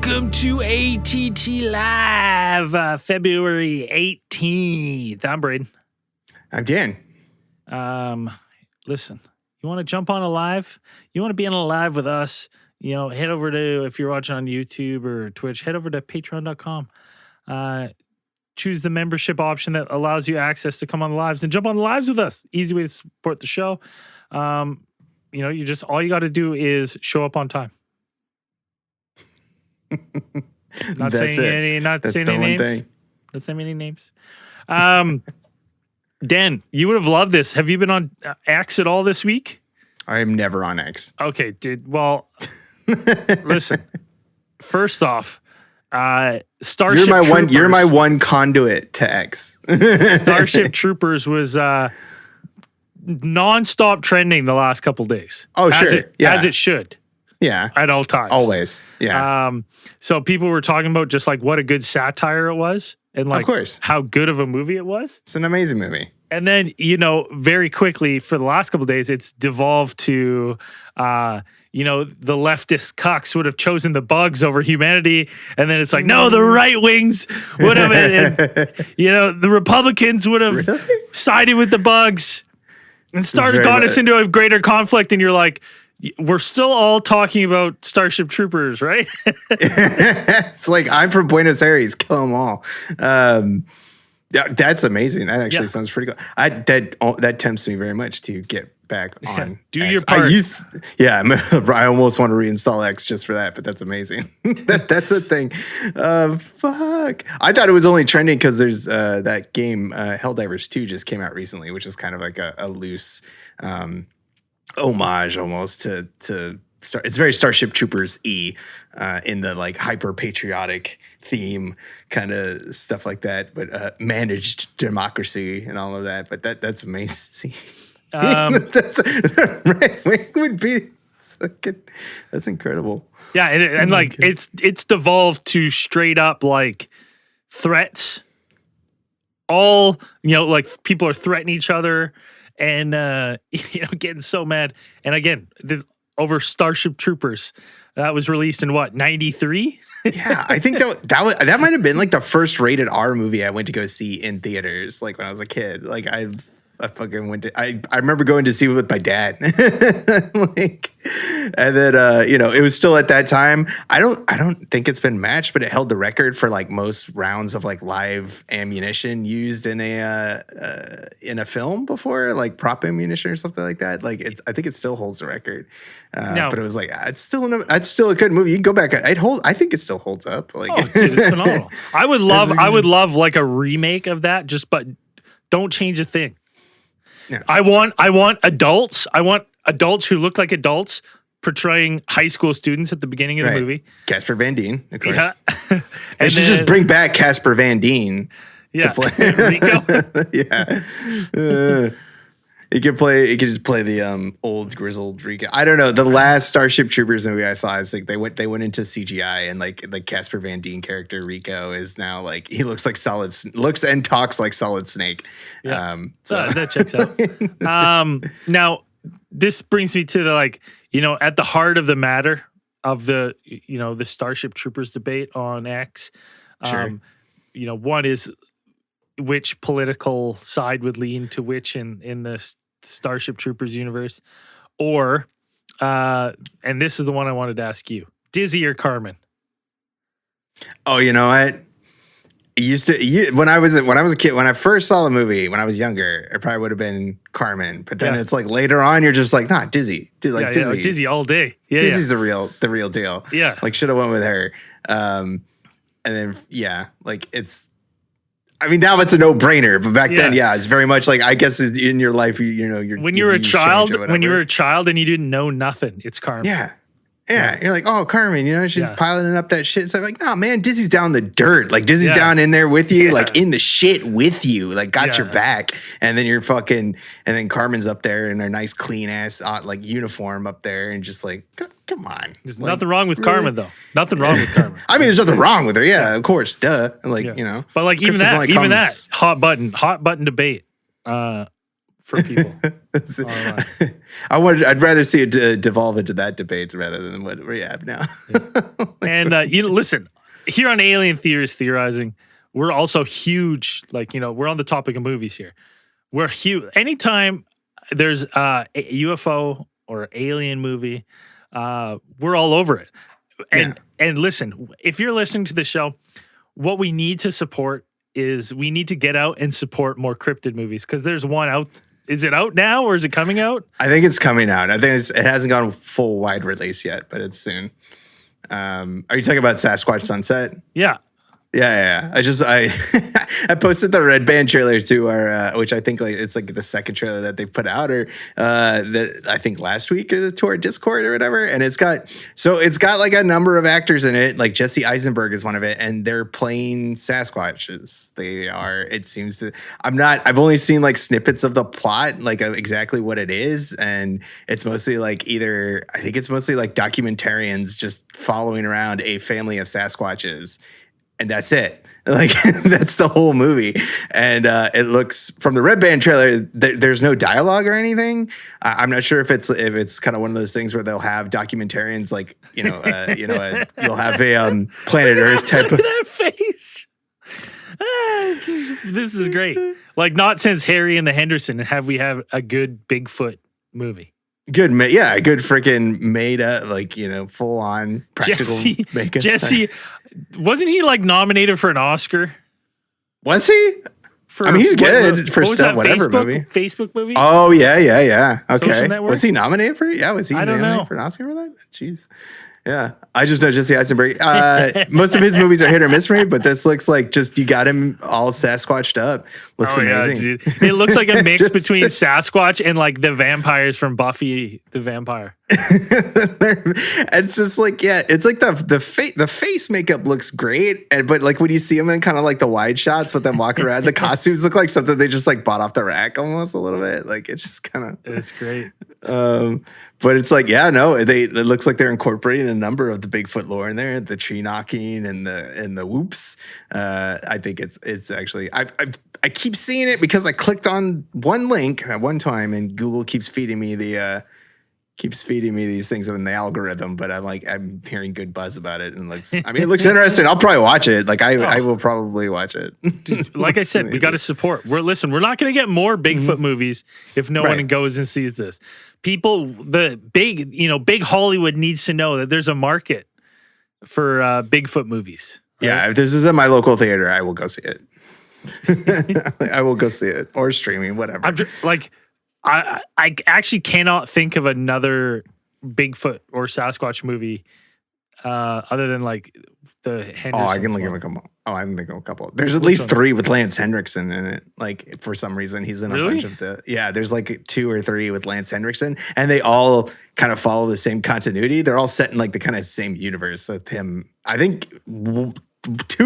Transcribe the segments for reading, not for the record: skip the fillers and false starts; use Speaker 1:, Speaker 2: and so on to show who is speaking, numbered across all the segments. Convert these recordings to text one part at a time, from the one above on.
Speaker 1: Welcome to ATT Live, February 18th. I'm Braden.
Speaker 2: I'm Dan.
Speaker 1: Listen, you want to jump on a live? You want to be on a live with us? Head over to, if you're watching on YouTube or Twitch, head over to patreon.com. Choose the membership option that allows you access to come on the lives and jump on the lives with us. Easy way to support the show. All you got to do is show up on time. Not saying any names. Dan, you would have loved this. Have you been on X at all this week?
Speaker 2: I am never on X.
Speaker 1: Okay, dude. Well, listen. First off, Starship Troopers.
Speaker 2: You're my one conduit to X.
Speaker 1: Starship Troopers was nonstop trending the last couple days.
Speaker 2: Oh, sure.
Speaker 1: As it should.
Speaker 2: Yeah.
Speaker 1: At all times.
Speaker 2: Always. Yeah.
Speaker 1: So people were talking about just like what a good satire it was and like
Speaker 2: of course.
Speaker 1: How good of a movie it was.
Speaker 2: It's an amazing movie.
Speaker 1: And then, very quickly for the last couple of days, it's devolved to, the leftist cucks would have chosen the bugs over humanity. And then it's like, no, the right wings would have, the Republicans would have sided with the bugs and got us into a greater conflict. And you're like, we're still all talking about Starship Troopers, right?
Speaker 2: It's like, I'm from Buenos Aires, kill them all. That's amazing. That actually sounds pretty cool. That tempts me very much to get back on.
Speaker 1: Do
Speaker 2: X.
Speaker 1: your part.
Speaker 2: I almost want to reinstall X just for that, but that's amazing. That's a thing. Fuck. I thought it was only trending because there's that game Helldivers 2 just came out recently, which is kind of like a loose homage almost to it's very Starship Troopers in the like hyper patriotic theme kind of stuff like that, but managed democracy and all of that. But that's amazing. That's would be that's incredible.
Speaker 1: Yeah, and like it's devolved to straight up like threats. All like people are threatening each other. And getting so mad. And again, over Starship Troopers, that was released in what, 93?
Speaker 2: Yeah, I think that might have been like the first rated R movie I went to go see in theaters. Like when I was a kid, like I fucking went to. I remember going to see it with my dad. And then it was still at that time. I don't think it's been matched, but it held the record for like most rounds of like live ammunition used in a film before, like prop ammunition or something like that. Like I think it still holds the record. But it was like it's still a good movie. You can go back. I think it still holds up. Like,
Speaker 1: oh, dude, it's phenomenal. I would love like a remake of that. But don't change a thing. Yeah. I want adults. I want adults who look like adults portraying high school students at the beginning of the movie.
Speaker 2: Casper Van Dien, of course.
Speaker 1: Yeah.
Speaker 2: And should just bring back Casper Van Dien to play.
Speaker 1: Rico.
Speaker 2: Yeah. He could just play the old grizzled Rico. I don't know. The last Starship Troopers movie I saw is like they went into CGI and like the Casper Van Dien character Rico is now like he looks and talks like Solid Snake.
Speaker 1: Yeah. That checks out. Now this brings me to the at the heart of the matter of the the Starship Troopers debate on X.
Speaker 2: Sure.
Speaker 1: One is which political side would lean to which in the Starship Troopers universe, or and this is the one I wanted to ask you: Dizzy or Carmen?
Speaker 2: Oh, you know what? When I was a kid, when I first saw the movie, when I was younger, it probably would have been Carmen. But then it's like later on, you're just like, nah, Dizzy, Dizzy,
Speaker 1: Dizzy all day. Yeah,
Speaker 2: Dizzy's the real deal.
Speaker 1: Yeah,
Speaker 2: like should have went with her. And then like it's. I mean, now it's a no-brainer, but back then, it's very much like I guess in your life,
Speaker 1: when you were a child and you didn't know nothing, it's Carmen.
Speaker 2: Yeah, you're like, oh, Carmen, she's piloting up that shit. So like, no, man, Dizzy's down the dirt. Like Dizzy's down in there with you, like in the shit with you, like got your back. And then and then Carmen's up there in her nice clean ass like uniform up there, and just like, come on.
Speaker 1: There's nothing wrong with Carmen though. Nothing wrong with Carmen.
Speaker 2: I mean, there's nothing wrong with her. Yeah, of course, duh. Like
Speaker 1: but like even that hot button debate. For people.
Speaker 2: I'd rather see it devolve into that debate rather than what we have now.
Speaker 1: And listen, here on Alien Theorists Theorizing, we're also huge. Like, we're on the topic of movies here. We're huge. Anytime there's a UFO or alien movie, we're all over it. And listen, if you're listening to the show, what we need to support is we need to get out and support more cryptid movies, because there's one out. Is it out now or is it coming out?
Speaker 2: I think it's coming out. I think it hasn't gone full wide release yet, but it's soon. Are you talking about Sasquatch Sunset?
Speaker 1: Yeah.
Speaker 2: Yeah. I posted the Red Band trailer to our, which I think it's like the second trailer that they put out, or that I think last week to our Discord or whatever. And it's got like a number of actors in it. Like Jesse Eisenberg is one of it, and they're playing Sasquatches. They are. It seems to. I've only seen like snippets of the plot, like of exactly what it is, and it's mostly like I think it's mostly like documentarians just following around a family of Sasquatches. And that's it. Like, that's the whole movie. And it looks, from the Red Band trailer, there's no dialogue or anything. I'm not sure if it's kind of one of those things where they'll have documentarians, like, you'll have a Planet Earth type of
Speaker 1: that face. This is great. Like, not since Harry and the Henderson have we had a good Bigfoot movie.
Speaker 2: Good freaking made up, like, full on practical makeup.
Speaker 1: Jesse, wasn't he like nominated for an Oscar?
Speaker 2: Was he? He's good for stuff, whatever movie.
Speaker 1: Facebook movie?
Speaker 2: Oh, yeah. Okay. Was he nominated for it? Yeah, was he nominated for an Oscar for that? Jeez. Yeah. I just know Jesse Eisenberg. Most of his movies are hit or miss for me, but this looks like just you got him all Sasquatched up. Looks amazing.
Speaker 1: Yeah, dude. It looks like a mix between Sasquatch and like the vampires from Buffy the Vampire.
Speaker 2: It's just like, it's like the face makeup looks great, but like when you see them in kind of like the wide shots with them walking around, the costumes look like something they just like bought off the rack almost a little bit. Like it's just kind of,
Speaker 1: it's great.
Speaker 2: But it's like, it looks like they're incorporating a number of the Bigfoot lore in there, the tree knocking and the whoops. I think it's actually, I keep seeing it because I clicked on one link at one time and Google keeps feeding me these things in the algorithm, but I'm hearing good buzz about it, and it looks interesting. I'll probably watch it. Like I will probably watch it.
Speaker 1: Dude, like I said, amazing. We got to support. We're not going to get more Bigfoot movies if no one goes and sees this. People, the big Hollywood needs to know that there's a market for Bigfoot movies.
Speaker 2: Right? Yeah, if this is at my local theater, I will go see it. I will go see it, or streaming, whatever.
Speaker 1: I actually cannot think of another Bigfoot or Sasquatch movie other than like the Henderson.
Speaker 2: Oh, I can think of a couple. There's at least 3 with Lance Henriksen in it. Like, for some reason, he's in a bunch of there's like 2 or 3 with Lance Henriksen, and they all kind of follow the same continuity. They're all set in like the kind of same universe with him. I think 2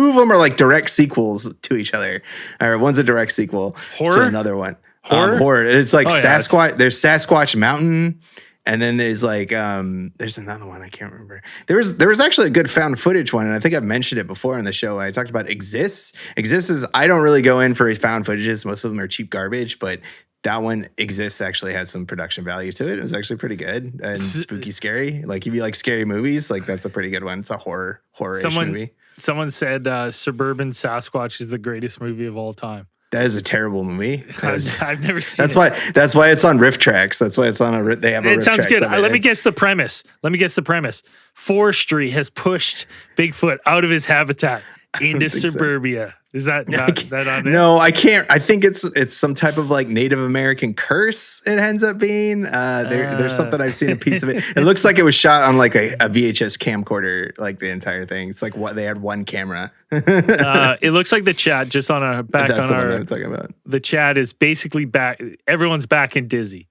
Speaker 2: of them are like direct sequels to each other, or one's a direct sequel to another one. Horror. It's like Sasquatch. There's Sasquatch Mountain, and then there's like there's another one I can't remember. There was actually a good found footage one, and I think I've mentioned it before on the show. I talked about Exists. Exists is, I don't really go in for his found footages. Most of them are cheap garbage, but that one Exists actually had some production value to it. It was actually pretty good and spooky, scary. Like if you like scary movies, like that's a pretty good one. It's a horror-ish movie.
Speaker 1: Someone said Suburban Sasquatch is the greatest movie of all time.
Speaker 2: That is a terrible movie.
Speaker 1: I've never seen
Speaker 2: it. That's why it's on Riff Tracks. That's why it's on they have a Riff Tracks. It sounds good.
Speaker 1: Let me guess the premise. Forestry has pushed Bigfoot out of his habitat into suburbia. So. Is that not on it?
Speaker 2: No, I can't. I think it's some type of like Native American curse. It ends up being there's something I've seen a piece of it. It looks like it was shot on like a VHS camcorder, like the entire thing. It's like they had one camera.
Speaker 1: It looks like the chat just on our back.
Speaker 2: That's
Speaker 1: on
Speaker 2: the
Speaker 1: our.
Speaker 2: one I'm talking about.
Speaker 1: The chat is basically back. Everyone's back in Dizzy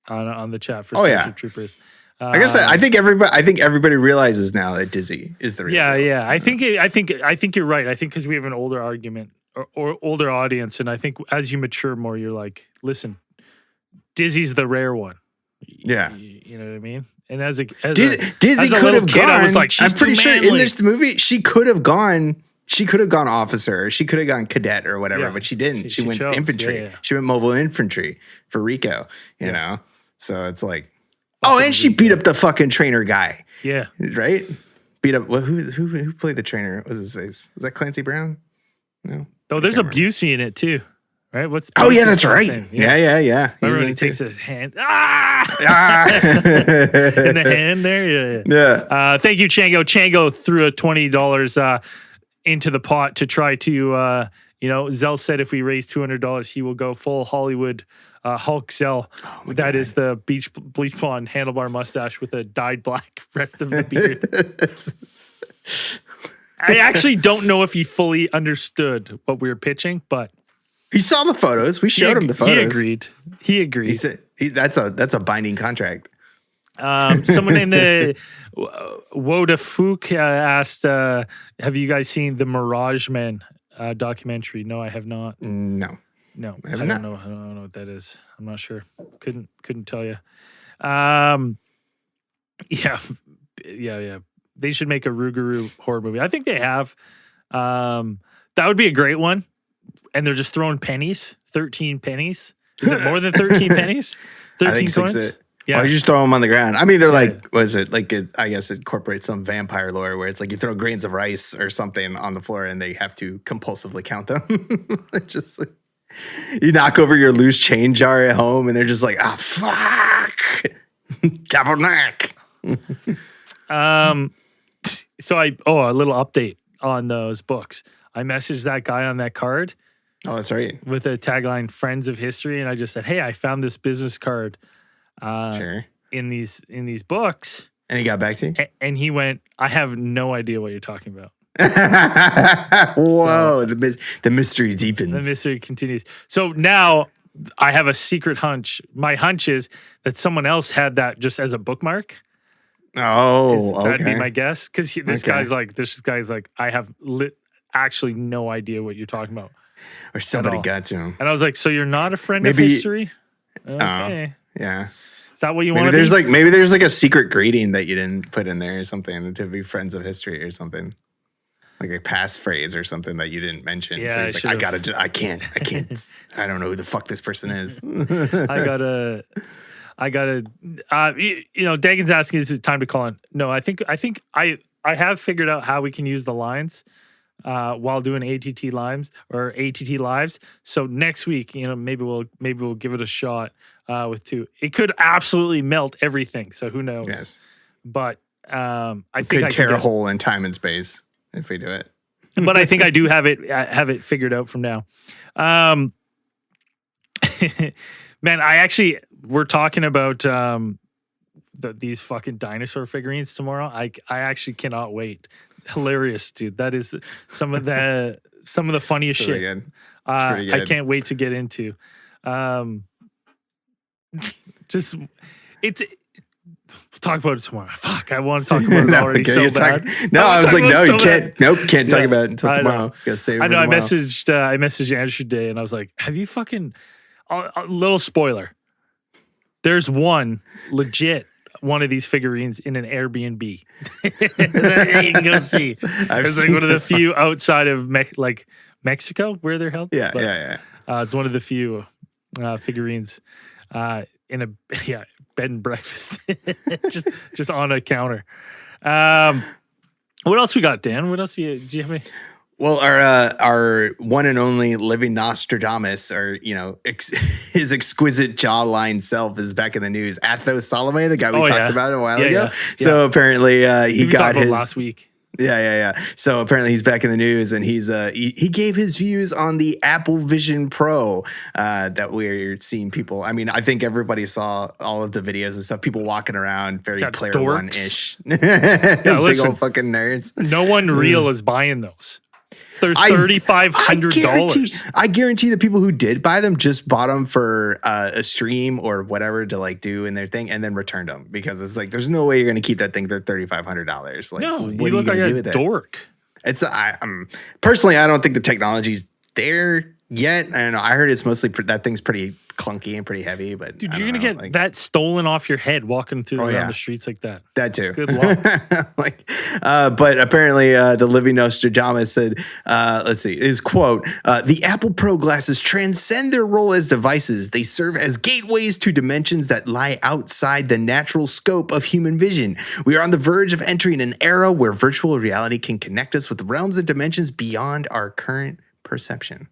Speaker 1: on the chat for Starship Troopers.
Speaker 2: Like I said, I think everybody realizes now that Dizzy is the real deal.
Speaker 1: Yeah. I think you're right. I think because we have an older argument or older audience, and I think as you mature more, you're like, listen, Dizzy's the rare one.
Speaker 2: Yeah,
Speaker 1: you know what I mean. And as a
Speaker 2: Dizzy could have gone.
Speaker 1: I was like,
Speaker 2: I'm pretty sure in this movie she could have gone. She could have gone officer, or she could have gone cadet or whatever, but she didn't. She went infantry. Yeah. She went mobile infantry for Rico. You know. So it's like, oh, and she beat up the fucking trainer guy.
Speaker 1: Yeah.
Speaker 2: Right? Beat up, who played the trainer? What was his face? Was that Clancy Brown? No.
Speaker 1: Oh, there's a Busey in it too. Right? What's
Speaker 2: Oh, yeah,
Speaker 1: Busey's
Speaker 2: that's
Speaker 1: last
Speaker 2: right.
Speaker 1: name?
Speaker 2: Yeah.
Speaker 1: Remember when he takes his hand? Ah! In the hand there?
Speaker 2: Yeah.
Speaker 1: Thank you, Chango. Chango threw a $20 into the pot to try to, Zell said if we raise $200, he will go full Hollywood Hulk Zell. That is the bleach blonde handlebar mustache with a dyed black rest of the beard. I actually don't know if he fully understood what we were pitching, but
Speaker 2: he saw the photos. We showed him the photos.
Speaker 1: He agreed.
Speaker 2: He said that's a binding contract.
Speaker 1: Someone in the Woda Fook asked, have you guys seen the Mirage Men documentary? No, I have not.
Speaker 2: No,
Speaker 1: I don't know. I don't know what that is. I'm not sure. Couldn't tell you. Yeah. They should make a Rougarou horror movie. I think they have. That would be a great one. And they're just throwing pennies, 13 pennies. Is it more than 13 pennies? 13 coins?
Speaker 2: Yeah. Or you just throw them on the ground. I mean, they're like, what is it? Like, I guess it incorporates some vampire lore where it's like you throw grains of rice or something on the floor and they have to compulsively count them. Just like, you knock over your loose chain jar at home and they're just like, fuck. Double neck.
Speaker 1: So a little update on those books. I messaged that guy on that card.
Speaker 2: Oh, that's right.
Speaker 1: With a tagline, Friends of History. And I just said, hey, I found this business card in these books.
Speaker 2: And he got back to you?
Speaker 1: And he went, I have no idea what you're talking about.
Speaker 2: Whoa, so, the mystery deepens.
Speaker 1: The mystery continues. So now I have a secret hunch. My hunch is that someone else had that just as a bookmark.
Speaker 2: Oh, okay.
Speaker 1: That'd be my guess. Because this guy's like, I have actually no idea what you're talking about.
Speaker 2: Or somebody got to him.
Speaker 1: And I was like, so you're not a friend of history? Okay.
Speaker 2: Yeah.
Speaker 1: Is that what you want to
Speaker 2: be?
Speaker 1: be?
Speaker 2: Maybe there's like a secret greeting that you didn't put in there or something to be friends of history or something. Like a passphrase or something that you didn't mention.
Speaker 1: Yeah,
Speaker 2: so he's like, I can't. I don't know who the fuck this person is.
Speaker 1: I gotta, Dagan's asking, is it time to call in? No, I think I have figured out how we can use the lines while doing ATT lives. So next week, maybe we'll give it a shot with two. It could absolutely melt everything. So who knows?
Speaker 2: Yes.
Speaker 1: But I think
Speaker 2: could tear a hole in time and space if we do it.
Speaker 1: But I think I do have it figured out from now. Man, we're talking about these fucking dinosaur figurines tomorrow. I actually cannot wait. Hilarious, dude. That is some of the funniest shit.
Speaker 2: Good. Pretty good.
Speaker 1: I can't wait to get into. Talk about it tomorrow. Fuck, I want to talk about it already so bad.
Speaker 2: I was like, no, you can't. Nope, can't talk about it until tomorrow. Gotta save it for tomorrow.
Speaker 1: I messaged Andrew today, and I was like, have you fucking a little spoiler? There's one of these figurines in an Airbnb. You can go see. It's like one of the few outside of Mexico where they're held.
Speaker 2: Yeah.
Speaker 1: It's one of the few figurines in a bed and breakfast, just on a counter. What else we got, Dan? What else do you have?
Speaker 2: Well, our one and only living Nostradamus, or his exquisite jawline self, is back in the news. Athos Salome, the guy we talked about a while ago. So apparently he got his
Speaker 1: last week.
Speaker 2: Yeah. So apparently he's back in the news, and he gave his views on the Apple Vision Pro that we're seeing people. I mean, I think everybody saw all of the videos and stuff. People walking around, very Player One-ish. Big old fucking nerds.
Speaker 1: No one real is buying those. They're $3,500.
Speaker 2: I guarantee the people who did buy them just bought them for a stream or whatever to do in their thing, and then returned them, because it's like there's no way you're going to keep that thing for $3,500. Like,
Speaker 1: no, you look like a dork.
Speaker 2: It's personally, I don't think the technology's there yet. I don't know. I heard it's mostly that thing's pretty clunky and pretty heavy, but
Speaker 1: Dude,
Speaker 2: I
Speaker 1: you're
Speaker 2: don't
Speaker 1: gonna
Speaker 2: know,
Speaker 1: get that stolen off your head walking through around the streets like that.
Speaker 2: That too.
Speaker 1: Good luck.
Speaker 2: But apparently, the Living Nostradamus said, let's see, his quote, the Apple Pro glasses transcend their role as devices. They serve as gateways to dimensions that lie outside the natural scope of human vision. We are on the verge of entering an era where virtual reality can connect us with realms and dimensions beyond our current perception.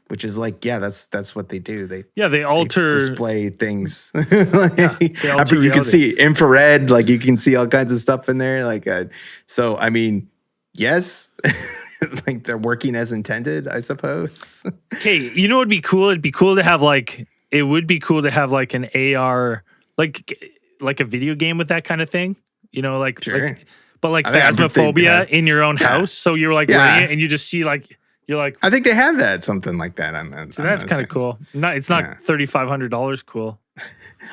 Speaker 2: Which is like, yeah, that's what they do.
Speaker 1: They alter,
Speaker 2: they display things.
Speaker 1: They alter
Speaker 2: you can see infrared, like you can see all kinds of stuff in there. Like, so I mean, yes, like they're working as intended, I suppose.
Speaker 1: Okay, you know what'd be cool? It'd be cool to have like an AR, like a video game with that kind of thing. You know,
Speaker 2: Sure.
Speaker 1: but Phasmophobia in your own house. So you're like running it and you just see like. You're like,
Speaker 2: I think they have that, something like that.
Speaker 1: So that's kind of cool. It's not $3,500 cool.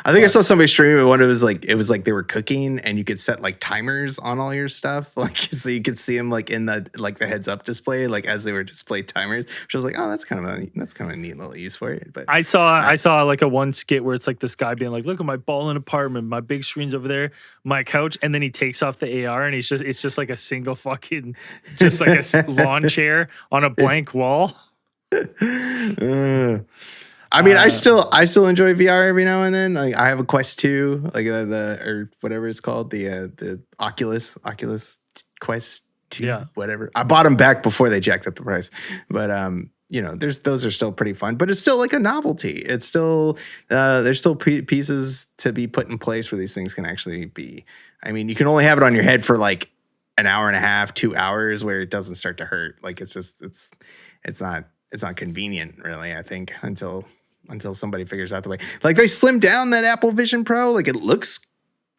Speaker 2: I think I saw somebody stream it. It was like they were cooking and you could set like timers on all your stuff. Like, so you could see them like in the heads up display, like as they were displayed timers, which I was like, oh, that's kind of a neat little use for it. But
Speaker 1: I saw like a one skit where it's like this guy being like, look at my ballin' apartment, my big screen's over there, my couch. And then he takes off the AR and it's just like a single fucking, just like a lawn chair on a blank wall.
Speaker 2: I mean, I still enjoy VR every now and then. Like, I have a Quest 2, like or whatever it's called, the Oculus Quest 2, whatever. I bought them back before they jacked up the price, but those are still pretty fun. But it's still like a novelty. It's still there's still pieces to be put in place where these things can actually be. I mean, you can only have it on your head for like an hour and a half, 2 hours, where it doesn't start to hurt. Like it's not convenient, really. I think until somebody figures out the way. Like they slimmed down that Apple Vision Pro. Like it looks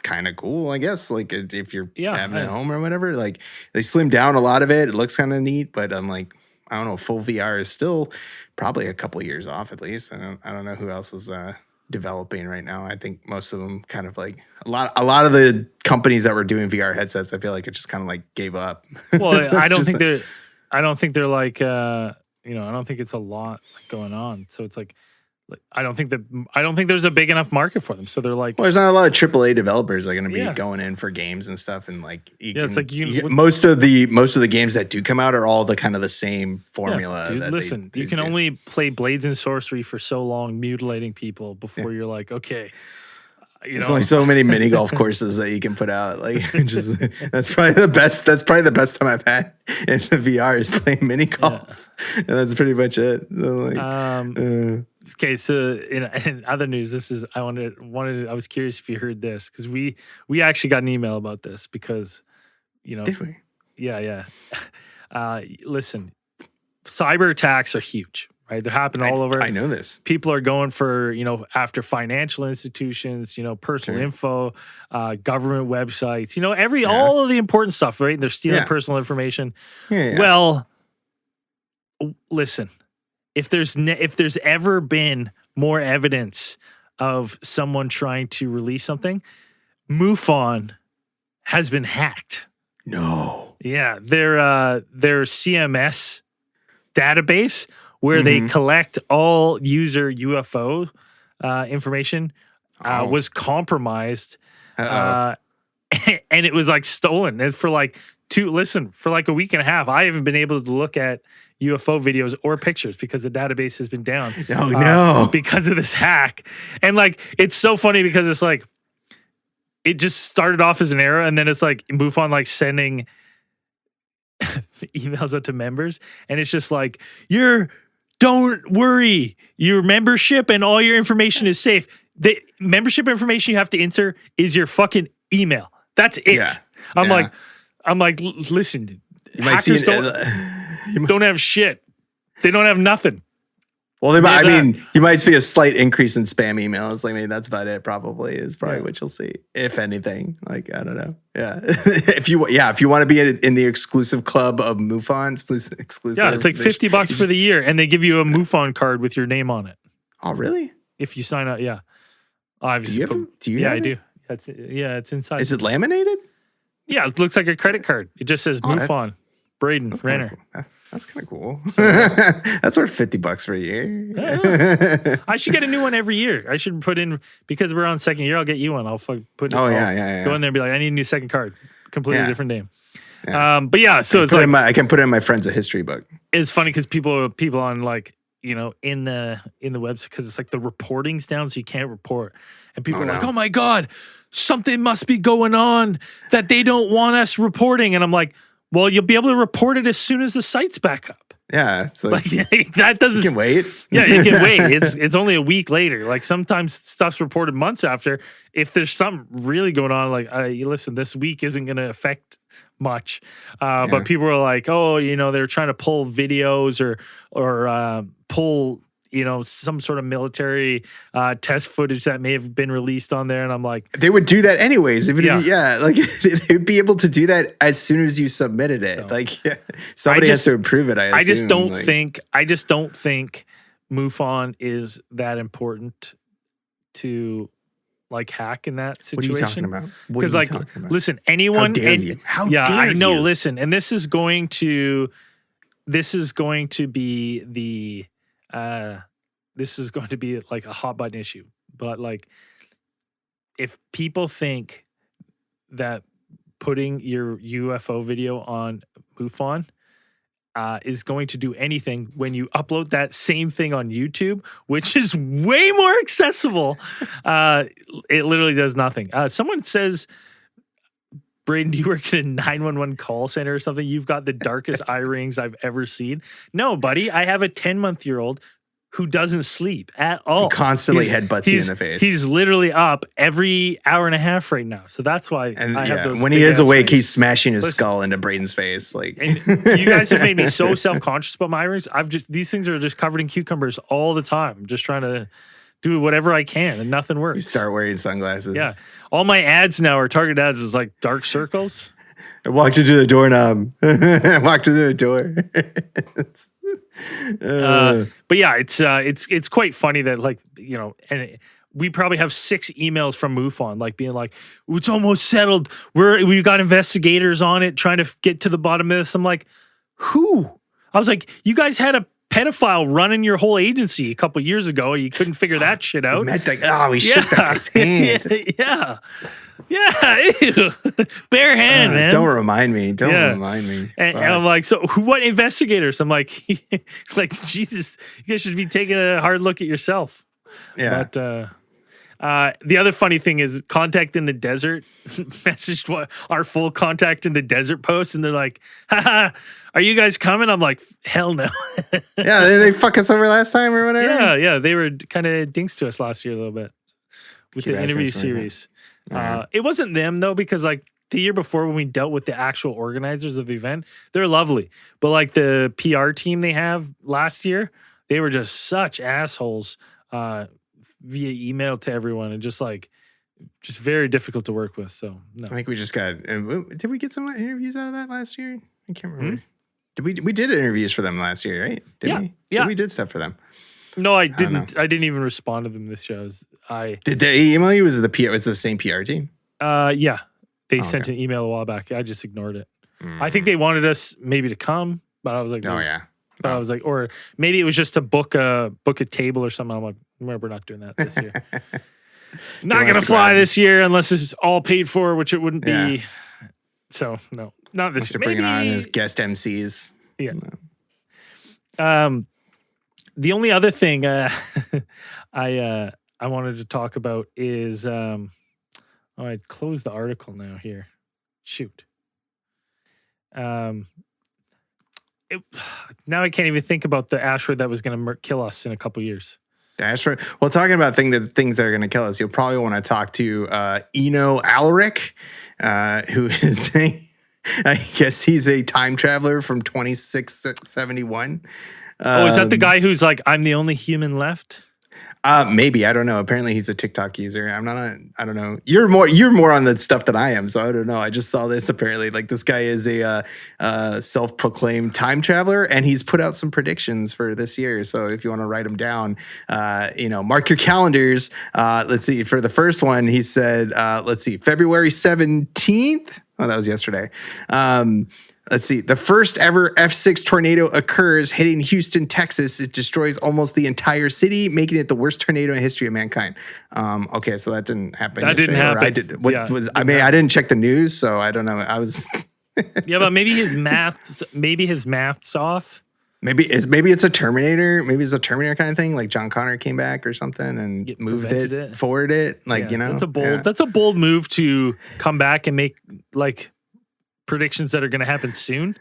Speaker 2: kind of cool, I guess. Like if you're having it at home or whatever. Like they slimmed down a lot of it. It looks kind of neat, but I'm like, I don't know. Full VR is still probably a couple years off at least. I don't know who else is developing right now. I think most of them kind of like a lot of the companies that were doing VR headsets, I feel like it just kind of like gave up.
Speaker 1: Well, I don't think they're like I don't think it's a lot going on. So it's like I don't think there's a big enough market for them. So they're like,
Speaker 2: well, there's not a lot of AAA developers that are going to be going in for games and stuff. And like, most of the games that do come out are all the kind of the same formula.
Speaker 1: Yeah, dude, listen, you can only play Blades and Sorcery for so long, mutilating people before you're like, okay.
Speaker 2: There's only so many mini golf courses that you can put out. Like, that's probably the best. That's probably the best time I've had in the VR is playing mini golf, and that's pretty much it. So
Speaker 1: okay, so in other news, this is I was curious if you heard this because we actually got an email about this because
Speaker 2: did we?
Speaker 1: Yeah. Listen, cyber attacks are huge. Right, they're happening all over.
Speaker 2: I know this.
Speaker 1: People are going for after financial institutions, personal info, government websites, all of the important stuff. Right, they're stealing personal information. Yeah. Well, listen, if there's ever been more evidence of someone trying to release something, MUFON has been hacked.
Speaker 2: No.
Speaker 1: Yeah, their CMS database, where they collect all user UFO information, was compromised, and it was like stolen. And for like a week and a half, I haven't been able to look at UFO videos or pictures because the database has been down.
Speaker 2: Oh no!
Speaker 1: Because of this hack, and like it's so funny because it's like it just started off as an error, and then it's like MUFON like sending emails out to members, and it's just like don't worry, your membership and all your information is safe. The membership information you have to enter is your fucking email. That's it. Yeah. I'm like, listen, hackers don't have shit. They don't have nothing.
Speaker 2: Well, you might see a slight increase in spam emails. Like, maybe that's about it. Probably is what you'll see, if anything. Like, I don't know. Yeah, if you want to be in the exclusive club of MUFON, exclusive.
Speaker 1: Yeah, it's like $50 for the year, and they give you a MUFON card with your name on it.
Speaker 2: Oh, really?
Speaker 1: If you sign up, yeah.
Speaker 2: Obviously, do you?
Speaker 1: Yeah, I do. It's inside.
Speaker 2: Is it laminated?
Speaker 1: Yeah, it looks like a credit card. It just says MUFON, Braden, Renner.
Speaker 2: That's kind of cool. That's worth $50 for a year.
Speaker 1: I should get a new one every year. I should put in, because we're on second year, I'll get you one. I'll put it.
Speaker 2: Oh, yeah.
Speaker 1: Go in there and be like, I need a new second card. Completely different name.
Speaker 2: Yeah.
Speaker 1: But yeah, so it's like,
Speaker 2: I can put it in my friend's a history book.
Speaker 1: it's funny because people on like, you know, in the website, because it's like the reporting's down, so you can't report. And people are like, oh my God, something must be going on that they don't want us reporting. And I'm like, well, you'll be able to report it as soon as the site's back up.
Speaker 2: Yeah, it's like
Speaker 1: that doesn't.
Speaker 2: You can wait.
Speaker 1: Yeah, you can wait. It's only a week later. Like sometimes stuff's reported months after. If there's something really going on, like listen, this week isn't going to affect much. But people are like, oh, you know, they're trying to pull videos or pull, you know, some sort of military test footage that may have been released on there. And I'm like,
Speaker 2: they would do that anyways. Like they'd be able to do that as soon as you submitted it. So, somebody has to approve it. I
Speaker 1: just don't think MUFON is that important to like hack in that situation.
Speaker 2: What are you talking about?
Speaker 1: Because like, listen, anyone,
Speaker 2: how dare you? How dare
Speaker 1: I know.
Speaker 2: you?
Speaker 1: Listen, and this is going to be the. This is going to be like a hot button issue, but like if people think that putting your UFO video on MUFON is going to do anything when you upload that same thing on YouTube, which is way more accessible, it literally does nothing. Someone says, Braden, do you work in a 911 call center or something? You've got the darkest eye rings I've ever seen. No, buddy, I have a 10-month-old who doesn't sleep at all.
Speaker 2: Who constantly headbutts you in the face.
Speaker 1: He's literally up every hour and a half right now. So that's why I have those.
Speaker 2: When he is awake, he's smashing his skull into Braden's face. Like,
Speaker 1: and you guys have made me so self-conscious about my eye rings. These things are just covered in cucumbers all the time. I'm just trying to do whatever I can, and nothing works.
Speaker 2: You start wearing sunglasses.
Speaker 1: Yeah. All my ads now are target ads is like dark circles.
Speaker 2: I walked into the doorknob. I walked into the door.
Speaker 1: But yeah, it's quite funny that, like, you know, and we probably have 6 emails from MUFON, like being like, it's almost settled. We've got investigators on it trying to get to the bottom of this. I'm like, who? I was like, you guys had a pedophile running your whole agency a couple years ago. You couldn't figure that shit out.
Speaker 2: We shook that guy's hand.
Speaker 1: Yeah. Ew. Bare hand, man.
Speaker 2: Don't remind me. Remind me.
Speaker 1: And I'm like, so what investigators? I'm like, Jesus, you guys should be taking a hard look at yourself.
Speaker 2: Yeah.
Speaker 1: But the other funny thing is Contact in the Desert messaged our full Contact in the Desert post, and they're like, haha, are you guys coming? I'm like, hell no.
Speaker 2: Yeah, they fuck us over last time or whatever.
Speaker 1: Yeah. They were kind of dinks to us last year a little bit with the interview series. It wasn't them though, because like the year before when we dealt with the actual organizers of the event, they're lovely. But like the PR team they have last year, they were just such assholes via email to everyone, and just very difficult to work with. So no.
Speaker 2: I think we just got. Did we get some interviews out of that last year? I can't remember. We did interviews for them last year, right? Didn't we?
Speaker 1: Yeah.
Speaker 2: We did stuff for them.
Speaker 1: No, I didn't. I didn't even respond to them this show.
Speaker 2: Did they email you? Was it the same PR team?
Speaker 1: Yeah. They sent an email a while back. I just ignored it. I think they wanted us maybe to come, but I was like, But I was like, or maybe it was just to book a table or something. I'm like, we're not doing that this year. Not gonna fly this year unless it's all paid for, which it wouldn't be. So no, not this year.
Speaker 2: Bringing on as guest MCs.
Speaker 1: Yeah. No. The only other thing I wanted to talk about is I closed the article now here. Shoot. Now I can't even think about the asteroid that was going to kill us in a couple years.
Speaker 2: The asteroid. Well, talking about things that are going to kill us, you'll probably want to talk to Eno Alaric, who is I guess he's a time traveler from 2671.
Speaker 1: Is that the guy who's like, I'm the only human left?
Speaker 2: Maybe, I don't know. Apparently he's a TikTok user. I don't know. You're more on the stuff than I am, so I don't know. I just saw this. Apparently, like, this guy is a self-proclaimed time traveler, and he's put out some predictions for this year. So if you want to write them down, mark your calendars. Let's see. For the first one, he said, February 17th. Oh, that was yesterday. Let's see. The first ever F6 tornado occurs hitting Houston, Texas. It destroys almost the entire city, making it the worst tornado in history of mankind. Okay, so that didn't happen.
Speaker 1: That didn't happen.
Speaker 2: I did. What was? I mean, I didn't check the news, so I don't know. I was.
Speaker 1: Yeah, but maybe his math's off.
Speaker 2: Maybe it's a Terminator. Maybe it's a Terminator kind of thing. Like John Connor came back or something and moved it, forward it. Like,
Speaker 1: that's a bold move to come back and make like predictions that are going to happen soon.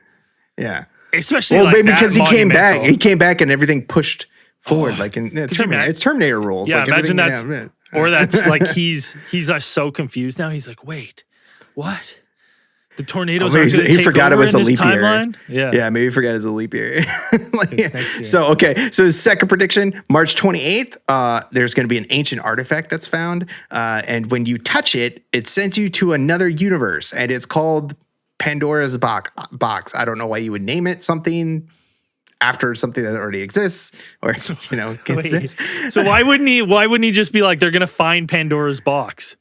Speaker 2: Yeah.
Speaker 1: Especially
Speaker 2: maybe because he came back. He came back and everything pushed forward. Like in Terminator. It's Terminator rules.
Speaker 1: Yeah,
Speaker 2: like
Speaker 1: imagine that. Or that's like he's so confused now. He's like, wait, what? The tornadoes are going to take
Speaker 2: forgot
Speaker 1: over
Speaker 2: it was
Speaker 1: in
Speaker 2: a
Speaker 1: this
Speaker 2: leap
Speaker 1: timeline?
Speaker 2: year. Yeah, maybe he forgot it was a leap year. So his second prediction, March 28th, there's going to be an ancient artifact that's found. And when you touch it, it sends you to another universe. And it's called Pandora's box. I don't know why you would name it something after something that already exists or, exists.
Speaker 1: So why wouldn't he just be like, they're going to find Pandora's box?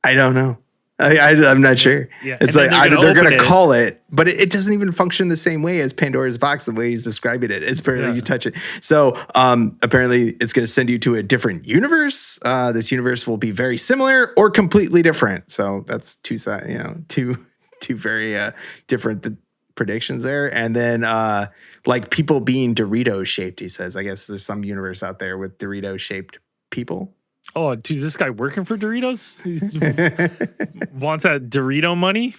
Speaker 2: I don't know. I'm not sure.
Speaker 1: Yeah.
Speaker 2: It's like they're going to call it, but it doesn't even function the same way as Pandora's box, the way he's describing it. It's apparently you touch it. So apparently it's going to send you to a different universe. This universe will be very similar or completely different. So that's two very different predictions there. And then like people being Dorito shaped, he says. I guess there's some universe out there with Dorito shaped people.
Speaker 1: Oh, is this guy working for Doritos? He wants that Dorito money?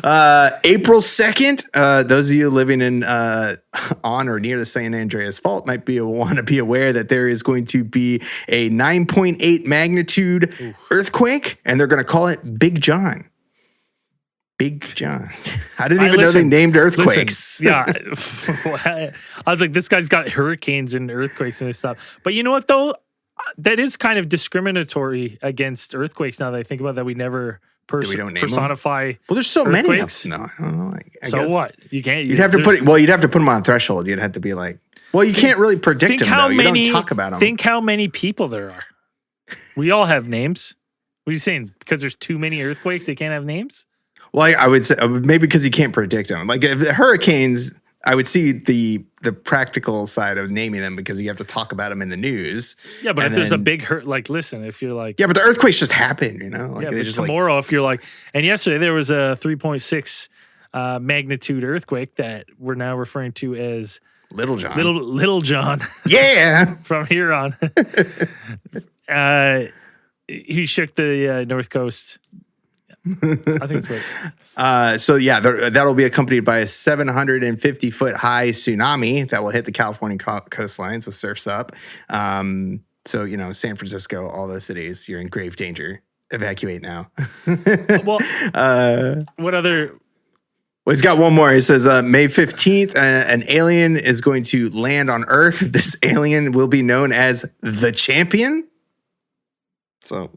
Speaker 2: April 2nd, those of you living in on or near the San Andreas Fault might want to be aware that there is going to be a 9.8 magnitude earthquake, and they're going to call it Big John. Big John. I didn't even know they named earthquakes.
Speaker 1: Yeah. I was like, this guy's got hurricanes and earthquakes and stuff. But you know what, though? That is kind of discriminatory against earthquakes now that I think about that. We never personify.
Speaker 2: Well, there's so many of them. No, I don't know. I
Speaker 1: so
Speaker 2: guess.
Speaker 1: What? You can't.
Speaker 2: You'd have to put them on threshold. You'd have to be like, well, you can't really predict them though. You don't talk about them.
Speaker 1: Think how many people there are. We all have names. What are you saying? Because there's too many earthquakes, they can't have names?
Speaker 2: Well, I would say maybe because you can't predict them. Like if the hurricanes, I would see the practical side of naming them because you have to talk about them in the news.
Speaker 1: Yeah, but if there's a big listen, if you're like...
Speaker 2: Yeah, but the earthquakes just happen, Like
Speaker 1: they just tomorrow, if you're like... And yesterday there was a 3.6 magnitude earthquake that we're now referring to as...
Speaker 2: Little John.
Speaker 1: Little John.
Speaker 2: Yeah!
Speaker 1: From here on. He shook the North Coast... I think it's right.
Speaker 2: So that'll be accompanied by a 750-foot high tsunami that will hit the California coastline, so surf's up. San Francisco, all those cities, you're in grave danger. Evacuate now.
Speaker 1: Well, what other?
Speaker 2: Well, he's got one more. He says May 15th, an alien is going to land on Earth. This alien will be known as the Champion. So,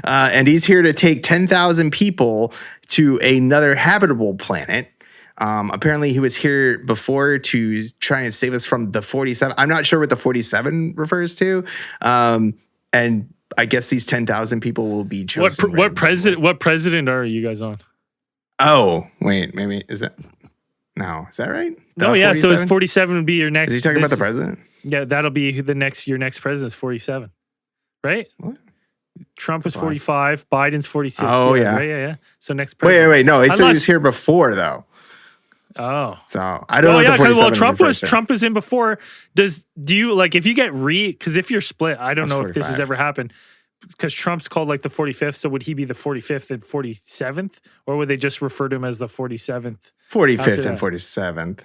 Speaker 2: and he's here to take 10,000 people to another habitable planet. Apparently, he was here before to try and save us from the 47. I'm not sure what the 47 refers to. And I guess these 10,000 people will be chosen.
Speaker 1: What president are you guys on?
Speaker 2: Oh, wait, maybe is that? No, is that right?
Speaker 1: No, yeah. 47? So 47 would be your next.
Speaker 2: Is he talking about the president?
Speaker 1: Yeah, that'll be your next president is 47, right?
Speaker 2: What?
Speaker 1: Trump was 45, Biden's 46.
Speaker 2: Oh, yeah.
Speaker 1: Right? Yeah. So next president.
Speaker 2: Wait. No, he said he was here before, though.
Speaker 1: Oh.
Speaker 2: So I don't know what the 47
Speaker 1: Trump was in before. Do you, like, if you get because if you're split, I don't know 45. If this has ever happened, because Trump's called like the 45th. So would he be the 45th and 47th? Or would they just refer to him as the 47th?
Speaker 2: 45th and 47th.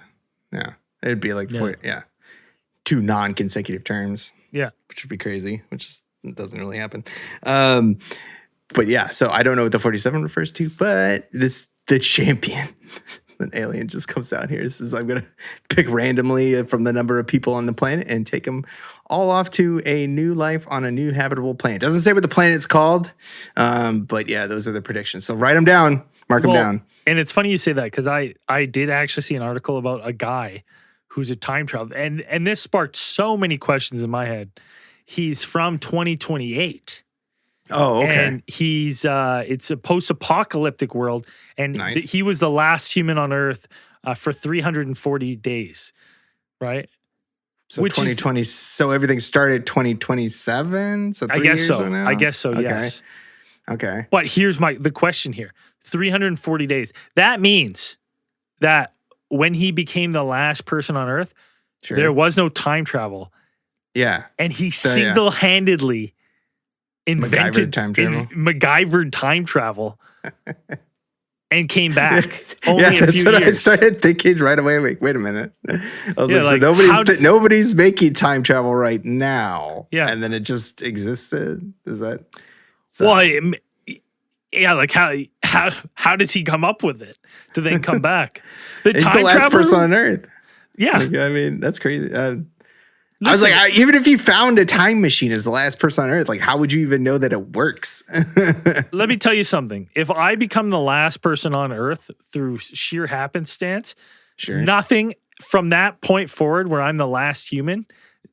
Speaker 2: Yeah. It'd be like, 2 non-consecutive terms.
Speaker 1: Yeah.
Speaker 2: Which would be crazy, it doesn't really happen. But yeah, so I don't know what the 47 refers to, but the Champion, an alien just comes out here. Says, I'm going to pick randomly from the number of people on the planet and take them all off to a new life on a new habitable planet. Doesn't say what the planet's called, but yeah, those are the predictions. So write them down, mark them down.
Speaker 1: And it's funny you say that because I did actually see an article about a guy who's a time traveler, and this sparked so many questions in my head. He's from 2028.
Speaker 2: Oh, okay.
Speaker 1: And he's it's a post-apocalyptic world, and
Speaker 2: Nice.
Speaker 1: he was the last human on Earth for 340 days, right?
Speaker 2: So
Speaker 1: Which is-
Speaker 2: 2020. So everything started 2027. So 3
Speaker 1: I guess
Speaker 2: years
Speaker 1: so.
Speaker 2: from now?
Speaker 1: I guess so.
Speaker 2: Okay.
Speaker 1: Yes.
Speaker 2: Okay.
Speaker 1: But here's the question here: 340 days. That means that when he became the last person on Earth,
Speaker 2: Sure.
Speaker 1: there was no time travel,
Speaker 2: Yeah.
Speaker 1: and he
Speaker 2: yeah.
Speaker 1: single-handedly invented
Speaker 2: MacGyvered time travel.
Speaker 1: and came back only
Speaker 2: Yeah,
Speaker 1: a
Speaker 2: that's
Speaker 1: few
Speaker 2: what
Speaker 1: years.
Speaker 2: I started thinking right away. Wait a minute. I was
Speaker 1: Yeah,
Speaker 2: like,
Speaker 1: like,
Speaker 2: so nobody's making time travel right now.
Speaker 1: Yeah.
Speaker 2: And then it just existed. Is that?
Speaker 1: Well, yeah, like how does he come up with it to then come back?
Speaker 2: He's the last person on Earth.
Speaker 1: Yeah,
Speaker 2: Like, I mean, that's crazy. I was
Speaker 1: Listen,
Speaker 2: like, even if you found a time machine as the last person on Earth, like, how would you even know that it works?
Speaker 1: let me tell you something. If I become the last person on Earth through sheer happenstance,
Speaker 2: Sure.
Speaker 1: nothing from that point forward where I'm the last human,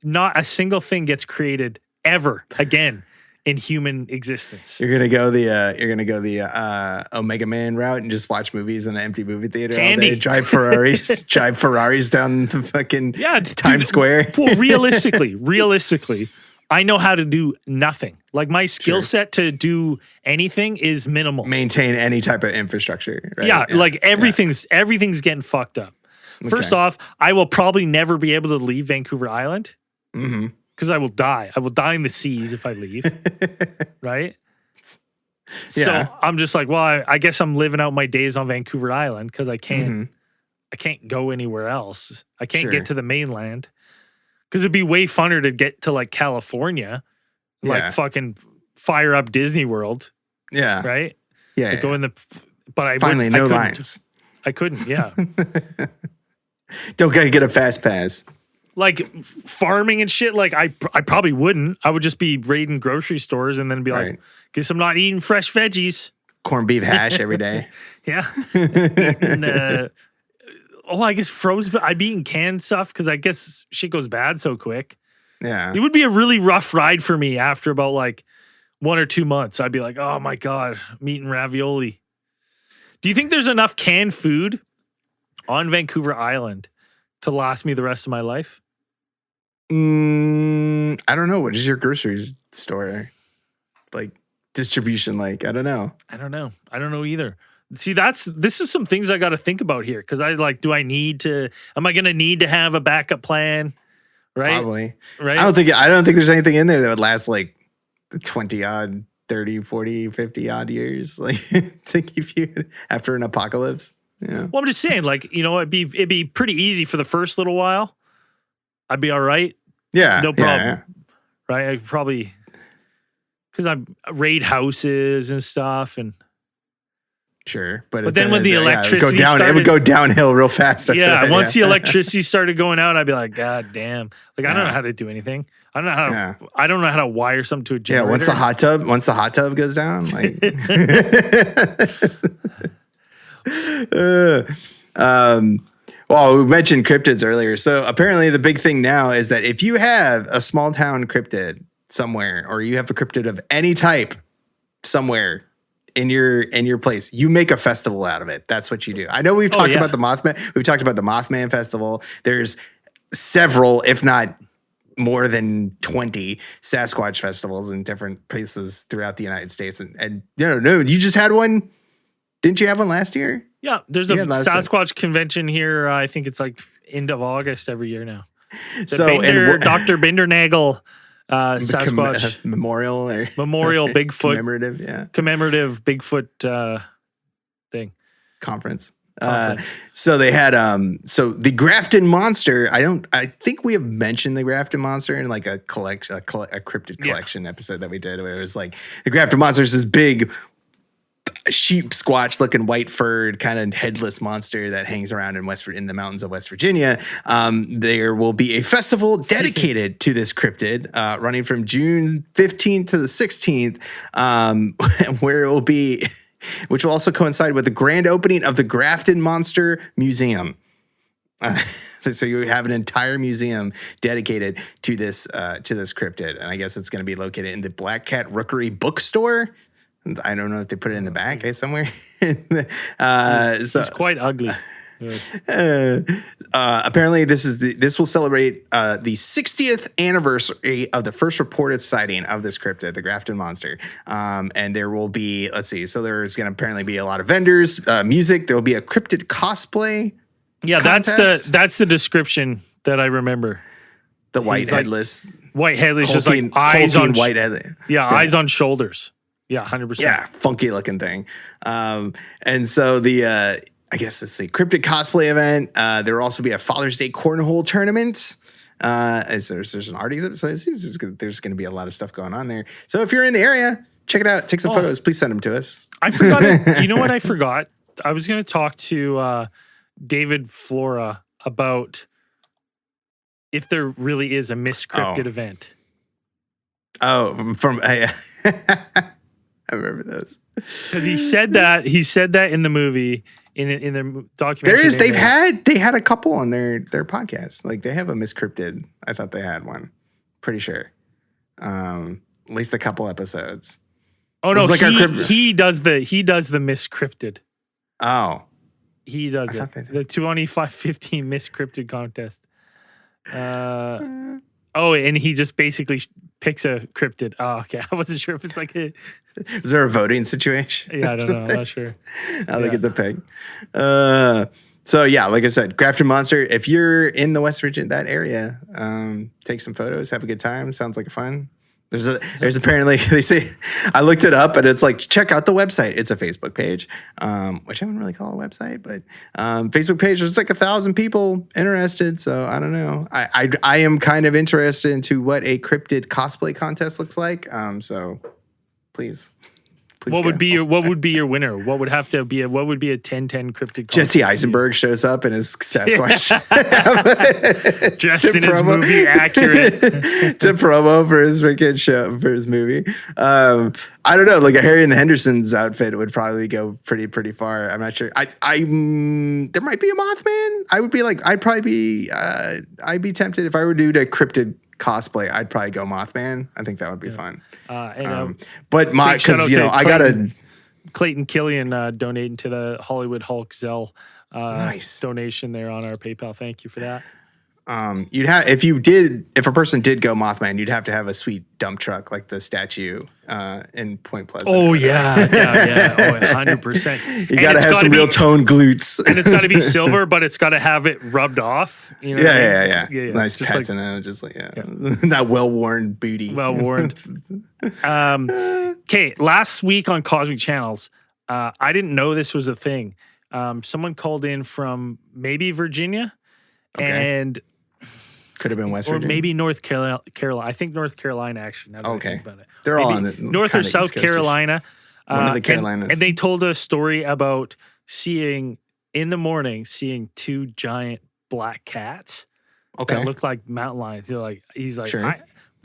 Speaker 1: not a single thing gets created ever again in human existence.
Speaker 2: You're gonna go the Omega Man route and just watch movies in an empty movie theater all
Speaker 1: Tandy.
Speaker 2: day. Drive Ferraris down the fucking Times Square.
Speaker 1: Well, realistically, I know how to do nothing. Like my skill
Speaker 2: Sure.
Speaker 1: set to do anything is minimal.
Speaker 2: Maintain any type of infrastructure. Right?
Speaker 1: Yeah, like everything's getting fucked up. First off, I will probably never be able to leave Vancouver Island
Speaker 2: Mm-hmm.
Speaker 1: because I will die. I will die in the seas if I leave. Right?
Speaker 2: Yeah.
Speaker 1: So I'm just like, well, I guess I'm living out my days on Vancouver Island because I can't go anywhere else. I can't
Speaker 2: Sure.
Speaker 1: get to the mainland because it'd be way funner to get to like California, like
Speaker 2: Yeah.
Speaker 1: fucking fire up Disney World,
Speaker 2: Yeah.
Speaker 1: right?
Speaker 2: Yeah.
Speaker 1: To go in the, but I
Speaker 2: Finally,
Speaker 1: I
Speaker 2: no
Speaker 1: couldn't.
Speaker 2: lines.
Speaker 1: I couldn't. Yeah.
Speaker 2: Don't gotta get a fast pass.
Speaker 1: Like farming and shit, like I probably wouldn't. I would just be raiding grocery stores and then be like,
Speaker 2: Right.
Speaker 1: guess I'm not eating fresh veggies.
Speaker 2: Corned beef hash every day.
Speaker 1: Yeah. And, I guess frozen. I'd be eating canned stuff because I guess shit goes bad so quick.
Speaker 2: Yeah.
Speaker 1: It would be a really rough ride for me after about like 1 or 2 months. I'd be like, oh my God, I'm eating ravioli. Do you think there's enough canned food on Vancouver Island to last me the rest of my life?
Speaker 2: I don't know. What is your grocery store like distribution like? I don't know.
Speaker 1: I don't know either. See, this is some things I got to think about here because am I going to need to have a backup plan? Right.
Speaker 2: Probably.
Speaker 1: Right.
Speaker 2: I don't think there's anything in there that would last like 20 odd, 30, 40, 50 odd years. Like to keep you after an apocalypse. Yeah.
Speaker 1: Well, I'm just saying, like, it'd be pretty easy for the first little while. I'd be all right.
Speaker 2: Yeah.
Speaker 1: No problem.
Speaker 2: Yeah.
Speaker 1: Right. I probably, because I raid houses and stuff. And
Speaker 2: Sure.
Speaker 1: But then when the electricity
Speaker 2: it would go downhill real fast. After that,
Speaker 1: once the electricity started going out, I'd be like, God damn. Like, I don't know how to do anything. I don't know how to wire something to a generator.
Speaker 2: Yeah. Once the hot tub goes down, like. Well, we mentioned cryptids earlier. So apparently the big thing now is that if you have a small town cryptid somewhere, or you have a cryptid of any type somewhere in your place, you make a festival out of it. That's what you do. I know we've talked about the Mothman. We've talked about the Mothman Festival. There's several, if not more than 20 Sasquatch festivals in different places throughout the United States. And no, you just had one. Didn't you have one last year?
Speaker 1: Yeah, there's a Sasquatch convention here. I think it's like end of August every year now. Dr. Bindernagel Sasquatch
Speaker 2: Memorial
Speaker 1: Bigfoot commemorative Bigfoot thing
Speaker 2: conference. So they had the Grafton Monster. I think we have mentioned the Grafton Monster in like a cryptid collection episode that we did, where it was like the Grafton Monster is this big sheep squatch looking white furred kind of headless monster that hangs around in the mountains of West Virginia. There will be a festival dedicated to this cryptid running from June 15th to the 16th, where it will be, which will also coincide with the grand opening of the Grafton Monster Museum. So you have an entire museum dedicated to this cryptid, and I guess it's going to be located in the Black Cat Rookery bookstore. I don't know if they put it in the back somewhere.
Speaker 1: It's quite ugly.
Speaker 2: Apparently, this will celebrate the 60th anniversary of the first reported sighting of this cryptid, the Grafton Monster. And there will be, let's see, so there's going to apparently be a lot of vendors, music. There will be a cryptid cosplay.
Speaker 1: Yeah,
Speaker 2: contest.
Speaker 1: that's the description that I remember.
Speaker 2: The white headless,
Speaker 1: just like eyes on
Speaker 2: white headless.
Speaker 1: Yeah, eyes on shoulders. Yeah, 100%.
Speaker 2: Yeah, funky looking thing. And so I guess it's the cryptid cosplay event. There will also be a Father's Day cornhole tournament. There's an art exhibit, so it seems there's going to be a lot of stuff going on there. So if you're in the area, check it out. Take some photos. Please send them to us.
Speaker 1: I forgot it. You know what I forgot? I was going to talk to David Flora about if there really is a miscryptid event.
Speaker 2: Oh, I remember those.
Speaker 1: Because he said that in the movie, in the documentary.
Speaker 2: There is. They had a couple on their podcast. Like they have a miscryptid. I thought they had one. Pretty sure. At least a couple episodes.
Speaker 1: Oh no, he does the miscryptid.
Speaker 2: Oh.
Speaker 1: He does it. The 2515 miscryptid contest. And he just basically picks a cryptid. Oh, okay. I wasn't sure if it's like a...
Speaker 2: Is there a voting situation?
Speaker 1: Yeah, I don't know. I'm not sure.
Speaker 2: How they get the pick. So yeah, like I said, Grafton Monster. If you're in the West Virginia, that area, take some photos, have a good time. Sounds like fun. There's apparently, they say, I looked it up and it's like, check out the website. It's a Facebook page, which I wouldn't really call a website, but Facebook page, there's like 1,000 people interested. So I don't know. I am kind of interested into what a cryptid cosplay contest looks like. So please.
Speaker 1: What would be your winner? What would be a 10-10 cryptid contest?
Speaker 2: Jesse Eisenberg shows up in his Sasquatch.
Speaker 1: Dressed in his movie accurate.
Speaker 2: To promo for his freaking show, for his movie. I don't know, like a Harry and the Hendersons outfit would probably go pretty far. I'm not sure. There might be a Mothman. I'd be tempted if I were to do a cryptid cosplay. I'd probably go Mothman. I think that would be fun. But I gotta
Speaker 1: Clayton Killian donating to the Hollywood Hulk Zell
Speaker 2: nice
Speaker 1: donation there on our PayPal. Thank you for that.
Speaker 2: You'd have if a person did go Mothman, you'd have to have a sweet dump truck like the statue in Point Pleasant.
Speaker 1: Oh yeah. Oh, 100%.
Speaker 2: You gotta have some real toned glutes,
Speaker 1: and it's got to be silver, but it's got to have it rubbed off. You know
Speaker 2: yeah. Nice patina, just like that well worn booty.
Speaker 1: Well worn. Okay, last week on Cosmic Channels, I didn't know this was a thing. Someone called in from maybe Virginia, and.
Speaker 2: Could have been West Virginia.
Speaker 1: Or maybe North Carolina. I think North Carolina, actually. Now that I think about it.
Speaker 2: They're all on the
Speaker 1: North or South Carolina.
Speaker 2: One of the Carolinas.
Speaker 1: And they told a story about seeing two giant black cats that looked like mountain lions. He's like,
Speaker 2: sure.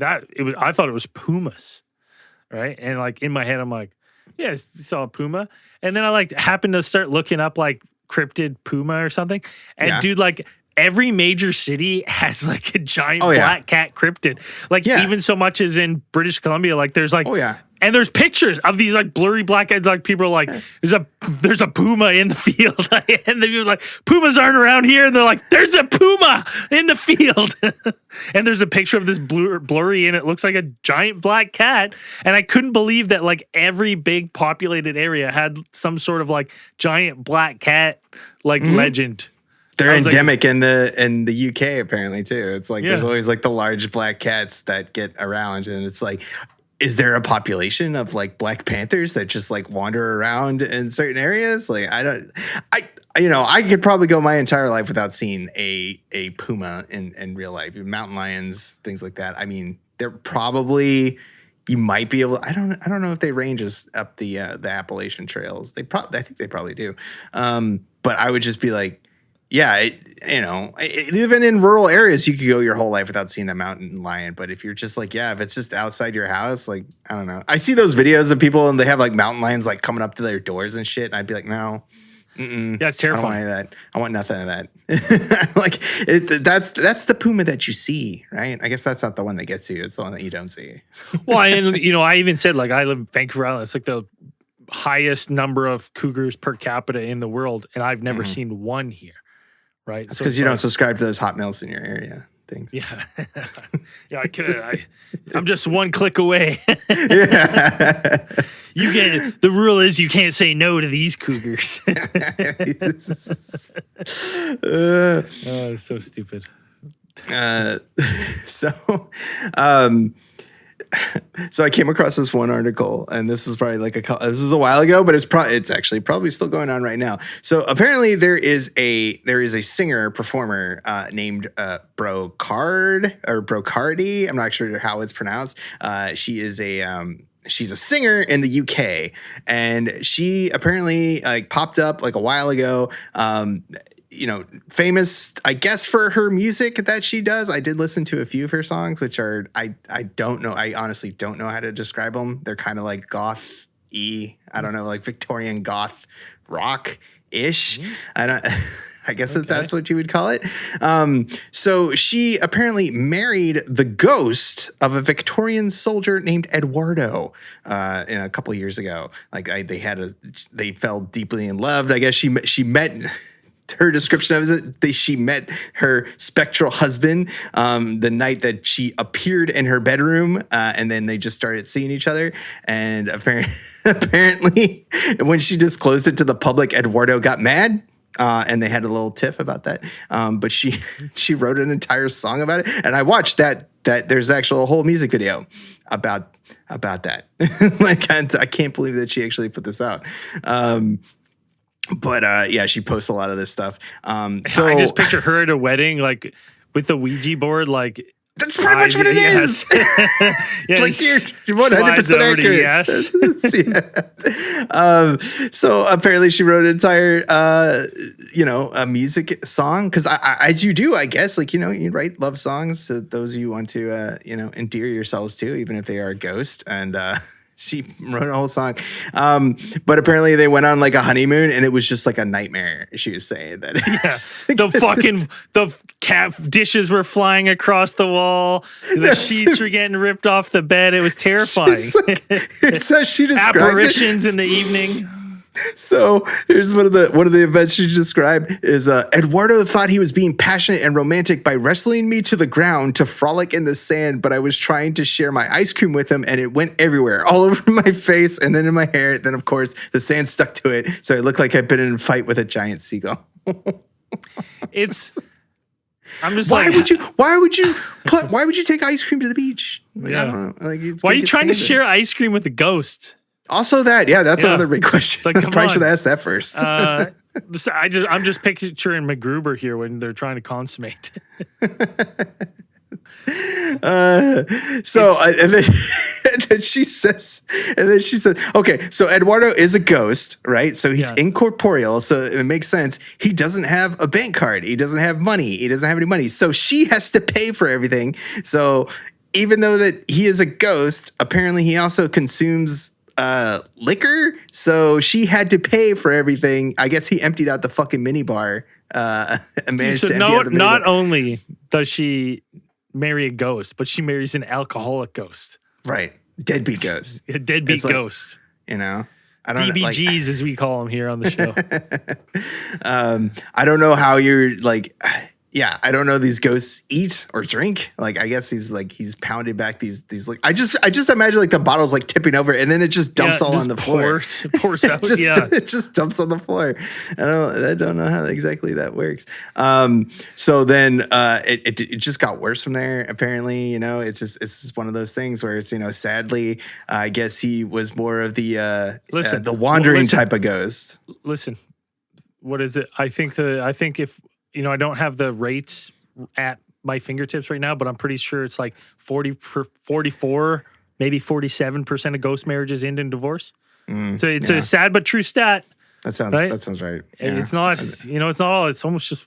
Speaker 1: I thought it was pumas, right? And like in my head, I'm like, yeah, I saw a puma. And then I happened to start looking up like cryptid puma or something. And dude, every major city has like a giant black cat cryptid. Even so much as in British Columbia, there's and there's pictures of these blurry black heads. People are like, there's a puma in the field. And they're like, pumas aren't around here. And they're like, there's a puma in the field. And there's a picture of this blurry and it looks like a giant black cat. And I couldn't believe that every big populated area had some sort of giant black cat legend.
Speaker 2: They're endemic in the UK apparently too. It's there's always the large black cats that get around, and it's is there a population of black panthers that just wander around in certain areas? I could probably go my entire life without seeing a puma in real life. Mountain lions, things like that. I mean, they're probably. You might be able. I don't know if they range us up the Appalachian trails. I think they probably do. But I would just be like. Yeah, even in rural areas, you could go your whole life without seeing a mountain lion. But if you're just if it's just outside your house, I don't know. I see those videos of people and they have mountain lions coming up to their doors and shit. And I'd be like, no,
Speaker 1: Yeah, it's
Speaker 2: I don't want
Speaker 1: terrifying.
Speaker 2: any of that. I want nothing of that. Like that's the puma that you see, right? I guess that's not the one that gets you. It's the one that you don't see.
Speaker 1: Well, and I even said like I live in Vancouver Island. It's like the highest number of cougars per capita in the world, and I've never seen one here. Right?
Speaker 2: That's because you don't subscribe to those hot milfs in your area. Things.
Speaker 1: Yeah. Yeah, I'm just one click away.
Speaker 2: Yeah.
Speaker 1: The rule is you can't say no to these cougars. Oh, it's so stupid.
Speaker 2: So I came across this one article, and this is probably this is a while ago, but it's actually probably still going on right now. So apparently there is a singer performer named Brocardi. I'm not sure how it's pronounced. She's a singer in the UK, and she apparently popped up like a while ago. Famous, I guess, for her music that she does. I did listen to a few of her songs, which are, I don't know. I honestly don't know how to describe them. They're kind of like goth-y. I don't know, like Victorian goth rock-ish. I guess that's what you would call it. So she apparently married the ghost of a Victorian soldier named Eduardo a couple of years ago. Like they fell deeply in love. I guess she met. Her description of it, she met her spectral husband the night that she appeared in her bedroom, and then they just started seeing each other. And apparently, when she disclosed it to the public, Eduardo got mad. And they had a little tiff about that. But she wrote an entire song about it, and I watched that. There's actually a whole music video about that. Like I can't believe that she actually put this out. But she posts a lot of this stuff. So
Speaker 1: I just picture her at a wedding, like with the Ouija board, like
Speaker 2: that's pretty much what it is.
Speaker 1: Yeah,
Speaker 2: like you're 100% accurate.
Speaker 1: Yes.
Speaker 2: So apparently she wrote an entire, a music song. Because as you do, I guess, like, you write love songs to those you want to, endear yourselves to, even if they are a ghost. And she wrote a whole song. But apparently they went on like a honeymoon, and it was just like a nightmare. She was saying that.
Speaker 1: The cat dishes were flying across the wall. The sheets were getting ripped off the bed. It was terrifying.
Speaker 2: So she describes
Speaker 1: apparitions in the evening.
Speaker 2: So here's one of the events she described is Eduardo thought he was being passionate and romantic by wrestling me to the ground to frolic in the sand, but I was trying to share my ice cream with him, and it went everywhere, all over my face and then in my hair. Then of course the sand stuck to it, so it looked like I'd been in a fight with a giant seagull.
Speaker 1: I'm just
Speaker 2: why would you take ice cream to the beach? Like, I don't know. Like,
Speaker 1: why are you trying to share ice cream with a ghost?
Speaker 2: Also that's another big question.
Speaker 1: Like,
Speaker 2: I probably should have asked that first.
Speaker 1: I'm just picturing MacGruber here when they're trying to consummate.
Speaker 2: And then she says, okay, so Eduardo is a ghost, right? So he's incorporeal, so it makes sense. He doesn't have a bank card. He doesn't have money. He doesn't have any money. So she has to pay for everything. So even though that he is a ghost, apparently he also consumes liquor, so she had to pay for everything. I guess he emptied out the fucking minibar. And managed to empty out the minibar.
Speaker 1: Not only does she marry a ghost, but she marries an alcoholic ghost.
Speaker 2: Right, deadbeat ghost.
Speaker 1: A deadbeat ghost.
Speaker 2: I don't
Speaker 1: DBGs, as we call them here on the show.
Speaker 2: I don't know how you're like. Yeah, I don't know. These ghosts eat or drink. Like, I guess he's pounded back these. Like, I just imagine like the bottle's like tipping over, and then it just dumps all on the floor.
Speaker 1: Pours out.
Speaker 2: It just dumps on the floor. I don't know how exactly that works. So then it just got worse from there. Apparently, it's just one of those things where it's sadly, I guess he was more of the wandering type of ghost.
Speaker 1: Listen, what is it? I think if. I don't have the rates at my fingertips right now, but I'm pretty sure it's like 44, maybe 47% of ghost marriages end in divorce. So it's a sad but true stat.
Speaker 2: That sounds right.
Speaker 1: And it's not, it's not all. It's almost just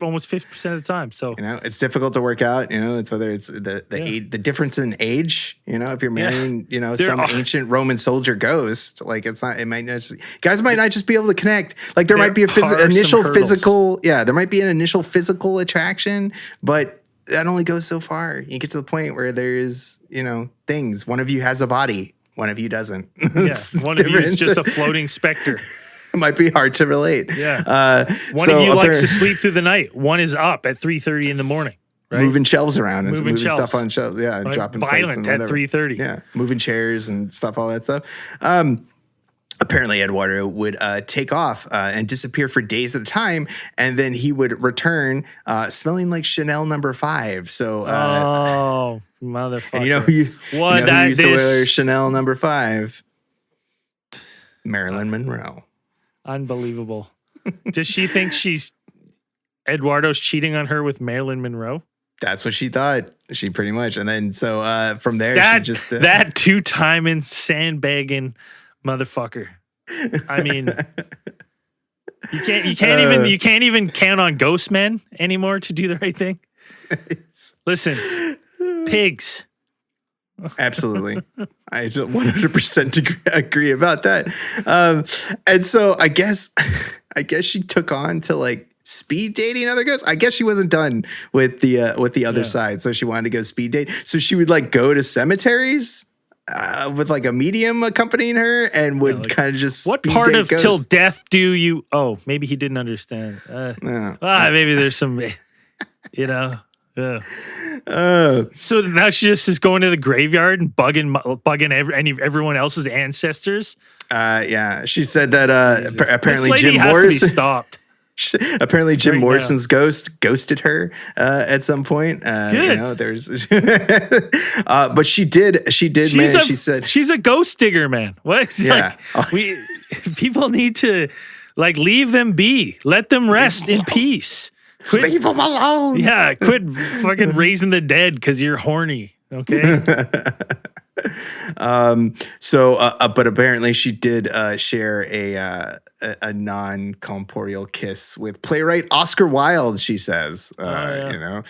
Speaker 1: almost 50% of the time. So
Speaker 2: you know, it's difficult to work out. You know, it's whether it's the age, the difference in age. You know, if you're marrying, you know, some ancient Roman soldier ghost, like it's not. It might not. Guys might not just be able to connect. Like there might be initial physical. Yeah, there might be an initial physical attraction, but that only goes so far. You get to the point where there's, you know, things. One of you has a body, one of you doesn't.
Speaker 1: Yeah, one of you is just a floating specter.
Speaker 2: It might be hard to relate.
Speaker 1: Yeah. One of you likes to sleep through the night. One is up at 3:30 in the morning. Right?
Speaker 2: Moving shelves around and moving stuff on shelves. Yeah.
Speaker 1: Like
Speaker 2: dropping
Speaker 1: violent
Speaker 2: plates and
Speaker 1: at
Speaker 2: whatever.
Speaker 1: 3:30.
Speaker 2: Yeah. Moving chairs and stuff, all that stuff. Apparently Eduardo would take off and disappear for days at a time. And then he would return smelling like Chanel No. 5. So,
Speaker 1: oh, motherfucker.
Speaker 2: And you know who used to wear Chanel No. 5? Marilyn Monroe.
Speaker 1: Unbelievable. Does she think Eduardo's cheating on her with Marilyn Monroe?
Speaker 2: That's what she thought. She pretty much. And then so from there, she just
Speaker 1: that 2-timing sandbagging motherfucker. I mean, you can't even count on ghost men anymore to do the right thing. Listen, pigs.
Speaker 2: Absolutely. I 100% agree about that. And so I guess she took on to like speed dating other ghosts. I guess she wasn't done with the other side. So she wanted to go speed date. So she would like go to cemeteries with like a medium accompanying her and would kind of just
Speaker 1: what
Speaker 2: speed
Speaker 1: part
Speaker 2: date
Speaker 1: of
Speaker 2: ghosts.
Speaker 1: Till Death do you maybe he didn't understand. Maybe there's some you know. Yeah. So now she just is going to the graveyard and bugging everyone else's ancestors.
Speaker 2: Yeah, she said that apparently
Speaker 1: this lady
Speaker 2: Jim
Speaker 1: has
Speaker 2: Morrison
Speaker 1: to be stopped.
Speaker 2: Apparently Jim Morrison's ghost ghosted her at some point.
Speaker 1: Good.
Speaker 2: You know, there's but she did man. She said
Speaker 1: she's a ghost digger, man. What?
Speaker 2: Yeah.
Speaker 1: Like, people need to like leave them be. Let them rest in peace.
Speaker 2: Leave them alone.
Speaker 1: Yeah, quit fucking raising the dead because you're horny. Okay.
Speaker 2: But apparently she did share a non-corporeal kiss with playwright Oscar Wilde. She says, you know,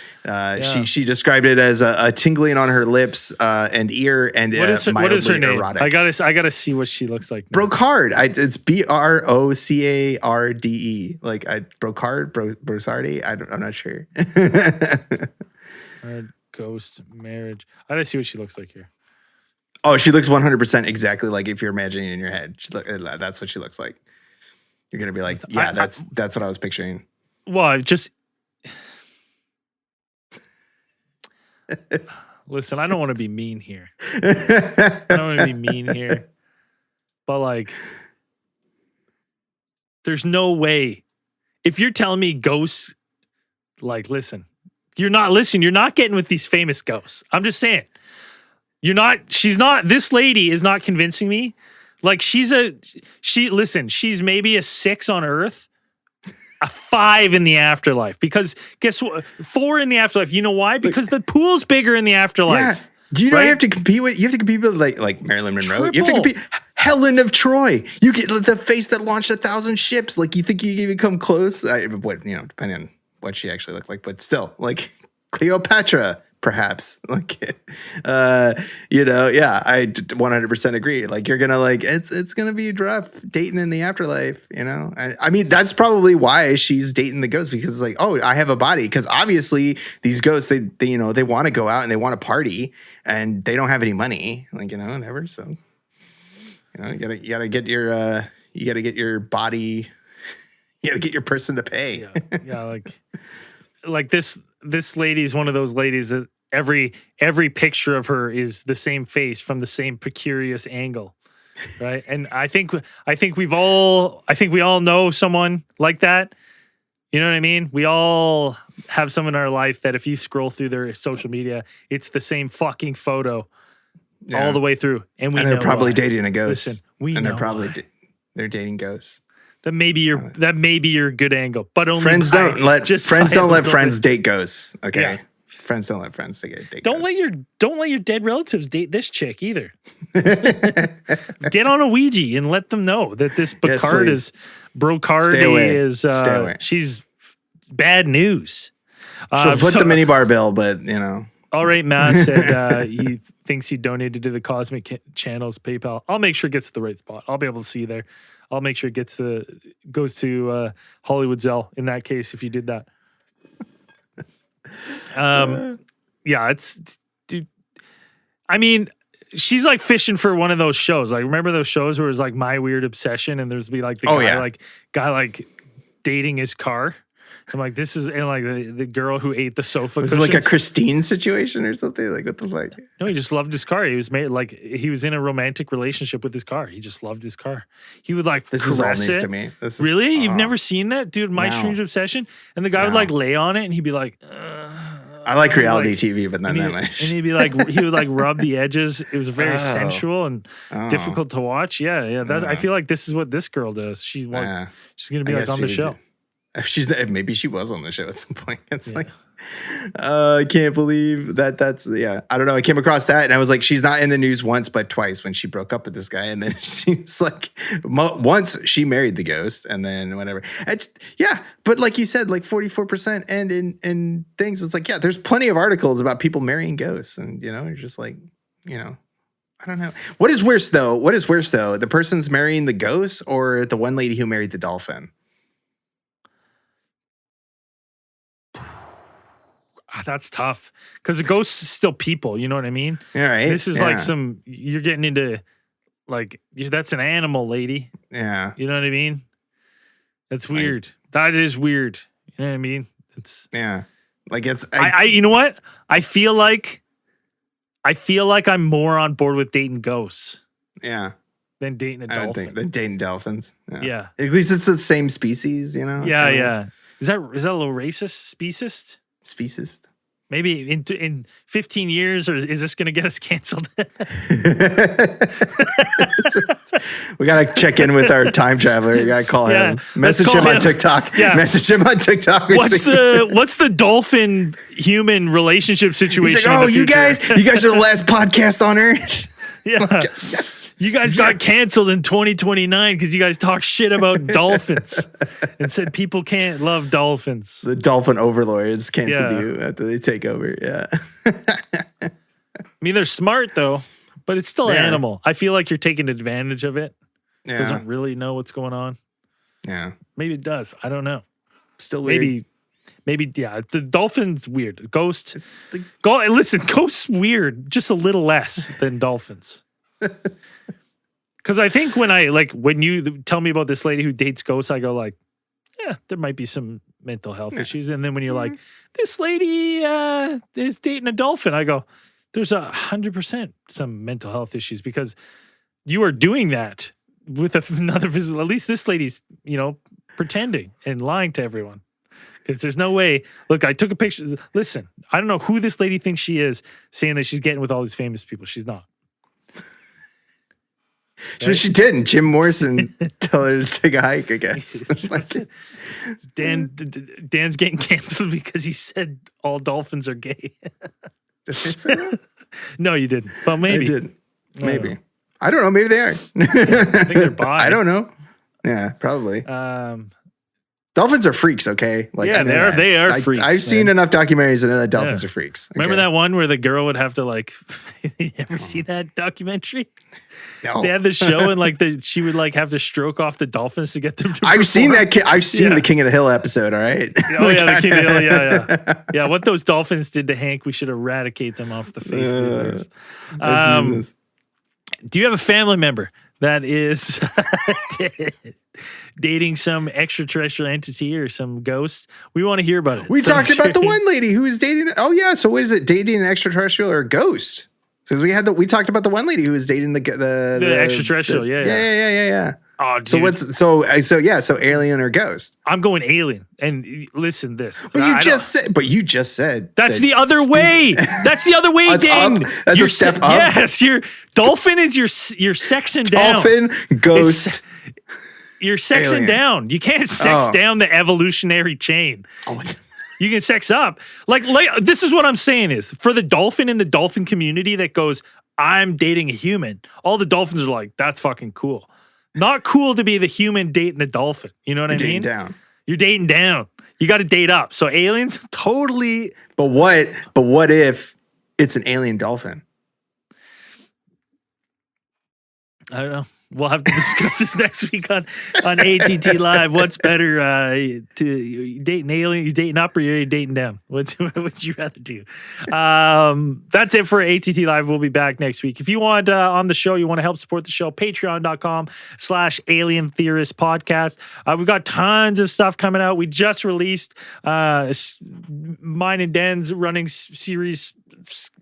Speaker 2: she described it as a tingling on her lips and ear and
Speaker 1: what is her name?
Speaker 2: Erotic.
Speaker 1: I gotta see what she looks like.
Speaker 2: Brocard. It's Brocarde. Like Brosardi. I'm not sure.
Speaker 1: Ghost marriage. I gotta see what she looks like here.
Speaker 2: Oh, she looks 100% exactly like if you're imagining in your head. That's what she looks like. You're gonna be like, yeah, that's what I was picturing.
Speaker 1: Well, listen, I don't want to be mean here. But like, there's no way. If you're telling me ghosts, like, listen, you're not getting with these famous ghosts. I'm just saying. This lady is not convincing me. Like she's maybe a 6 on Earth, a 5 in the afterlife. Because guess what? 4 in the afterlife. You know why? Because the pool's bigger in the afterlife. Yeah.
Speaker 2: Do you know you have to compete with like Marilyn Monroe? You have to compete. Helen of Troy. You get the face that launched 1,000 ships. Like you think you can even come close? Depending on what she actually looked like, but still, like Cleopatra. Perhaps I 100% agree. Like you're gonna it's gonna be rough dating in the afterlife, you know. I mean that's probably why she's dating the ghosts because it's like, oh, I have a body. Because obviously these ghosts they want to go out and they want to party and they don't have any money, like never. So you gotta get your body, you gotta get your person to pay.
Speaker 1: Yeah, like this lady is one of those ladies that every picture of her is the same face from the same precarious angle, right? And I think we all know someone like that. You know what I mean? We all have someone in our life that if you scroll through their social media, it's the same fucking photo all the way through, and
Speaker 2: they're probably dating a ghost.
Speaker 1: Listen,
Speaker 2: they're dating ghosts.
Speaker 1: That may be your good angle, but only
Speaker 2: friends don't let friends date ghosts. Okay, yeah. Friends don't let friends date ghosts.
Speaker 1: Don't let your dead relatives date this chick either. Get on a Ouija and let them know that this Brocarde is
Speaker 2: Stay away.
Speaker 1: she's bad news.
Speaker 2: She'll foot the minibar bill, but
Speaker 1: All right, Matt said he thinks he donated to the Cosmic Channel's PayPal. I'll make sure it gets to the right spot. I'll be able to see there. I'll make sure it goes to Hollywood Zell in that case if you did that. Yeah, dude. I mean, she's like fishing for one of those shows. Like, remember those shows where it was like My Weird Obsession, and there's be like the guy dating his car. I'm like, this is and like the girl who ate the sofa.
Speaker 2: Was it like a Christine situation or something? Like, what the fuck?
Speaker 1: No, he just loved his car. He was he was in a romantic relationship with his car. He just loved his car. He would like
Speaker 2: this is all news to me.
Speaker 1: Really? You've never seen that, dude? My Strange Obsession. And the guy would like lay on it, and he'd be like.
Speaker 2: I like reality TV, but not that much.
Speaker 1: And he'd be like, he would like rub the edges. It was very sensual and difficult to watch. Yeah. I feel like this is what this girl does. She's gonna be like on the show.
Speaker 2: Maybe she was on the show at some point. It's like, I can't believe that's I don't know. I came across that and I was like, she's not in the news once, but twice when she broke up with this guy. And then she's like, once she married the ghost and then whatever. But like you said, like 44% and in things, it's like, there's plenty of articles about people marrying ghosts. And, you're just like, I don't know. What is worse though? The person's marrying the ghost or the one lady who married the dolphin?
Speaker 1: That's tough because the ghost is still people. You know what I mean?
Speaker 2: Yeah, right.
Speaker 1: This is like you're getting into like, that's an animal, lady.
Speaker 2: Yeah.
Speaker 1: You know what I mean? That's weird. That is weird. You know what I mean?
Speaker 2: Like it's,
Speaker 1: you know what? I feel like I'm more on board with dating ghosts.
Speaker 2: Yeah.
Speaker 1: Than dating a dolphin.
Speaker 2: Than dating dolphins.
Speaker 1: Yeah.
Speaker 2: At least it's the same species,
Speaker 1: Yeah. Is that a little racist? Speciest?
Speaker 2: Speciest.
Speaker 1: Maybe in 15 years, or is this going to get us canceled?
Speaker 2: We got to check in with our time traveler. We got to call him. Message him on TikTok.
Speaker 1: Yeah.
Speaker 2: Message him on TikTok.
Speaker 1: What's the dolphin human relationship situation?
Speaker 2: He's like, you guys are the last podcast on Earth.
Speaker 1: Yeah.
Speaker 2: Yes.
Speaker 1: You guys got canceled in 2029 because you guys talk shit about dolphins and said people can't love dolphins.
Speaker 2: The dolphin overlords canceled you after they take over. Yeah.
Speaker 1: I mean, they're smart though, but it's still an animal. I feel like you're taking advantage of it. It doesn't really know what's going on.
Speaker 2: Yeah.
Speaker 1: Maybe it does. I don't know.
Speaker 2: Still weird.
Speaker 1: Maybe, the dolphin's weird. Ghost. Listen, ghost's weird, just a little less than dolphins. Because I think when you tell me about this lady who dates ghosts, I go like, there might be some mental health issues. And then when you're like, this lady is dating a dolphin, I go, there's 100% some mental health issues because you are doing that with another visitor. At least this lady's, pretending and lying to everyone. Because there's no way. Look, I took a picture. Listen, I don't know who this lady thinks she is, saying that she's getting with all these famous people. She's not.
Speaker 2: Right? She didn't. Jim Morrison told her to take a hike, I guess.
Speaker 1: Dan's getting canceled because he said all dolphins are gay.
Speaker 2: Did I say that?
Speaker 1: No, you didn't. Well, maybe.
Speaker 2: I did. Maybe. I don't know. Maybe they are.
Speaker 1: I think they're bi.
Speaker 2: I don't know. Yeah, probably. Dolphins are freaks, okay? Like,
Speaker 1: they are freaks.
Speaker 2: I've seen enough documentaries that know that dolphins are freaks. Okay?
Speaker 1: Remember that one where the girl would have to you ever see that documentary?
Speaker 2: No.
Speaker 1: They had the show and she would have to stroke off the dolphins to get them to
Speaker 2: I've seen that. I've seen the King of the Hill episode, all right?
Speaker 1: Oh, the King of the Hill, yeah. Yeah, what those dolphins did to Hank, we should eradicate them off the face of the earth. Do you have a family member that is dating some extraterrestrial entity or some ghost? We want to hear about it.
Speaker 2: We talked about the one lady who was dating. Oh yeah, so what is it? Dating an extraterrestrial or a ghost? Because we talked about the one lady who was dating the
Speaker 1: extratraterrestrial.
Speaker 2: Yeah.
Speaker 1: Oh, dude.
Speaker 2: So alien or ghost?
Speaker 1: I'm going alien. And listen, this.
Speaker 2: But you just said
Speaker 1: that's the other way. That's the other way, Dan.
Speaker 2: That's a step up.
Speaker 1: Yes, your dolphin is your sexing down.
Speaker 2: Dolphin, ghost.
Speaker 1: You're sexing alien. Down. You can't sex down the evolutionary chain. Oh my God. You can sex up. Like this is what I'm saying is for the dolphin in the dolphin community that goes, I'm dating a human. All the dolphins are like, that's fucking cool. Not cool to be the human dating the dolphin. You know what I mean?
Speaker 2: Dating down.
Speaker 1: You're dating down. You got to date up. So aliens totally.
Speaker 2: But what if it's an alien dolphin?
Speaker 1: I don't know. We'll have to discuss this next week on ATT Live. What's better, to you date an alien, you dating up, or you dating down? What would you rather do? That's it for ATT Live. We'll be back next week. If you want on the show, you want to help support the show, patreon.com/Alien Theorists Podcast. We've got tons of stuff coming out. We just released mine and Dan's running series,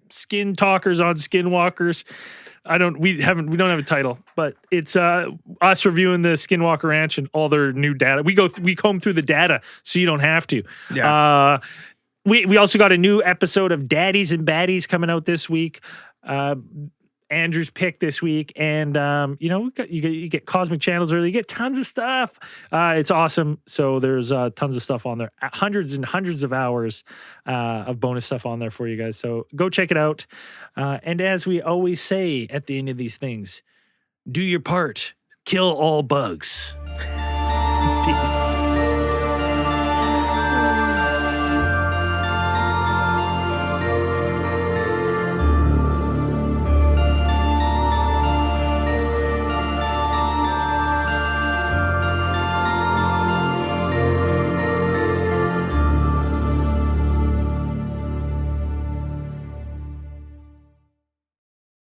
Speaker 1: Skin Talkers on Skinwalkers. We don't have a title, but it's us reviewing the Skinwalker Ranch and all their new data. We comb through the data so you don't have to.
Speaker 2: Yeah.
Speaker 1: We also got a new episode of Daddies and Baddies coming out this week. Andrew's pick this week, and you get Cosmic Channels early. You get tons of stuff. It's awesome. So there's tons of stuff on there, hundreds and hundreds of hours of bonus stuff on there for you guys. So go check it out. And as we always say at the end of these things, do your part. Kill all bugs. Peace.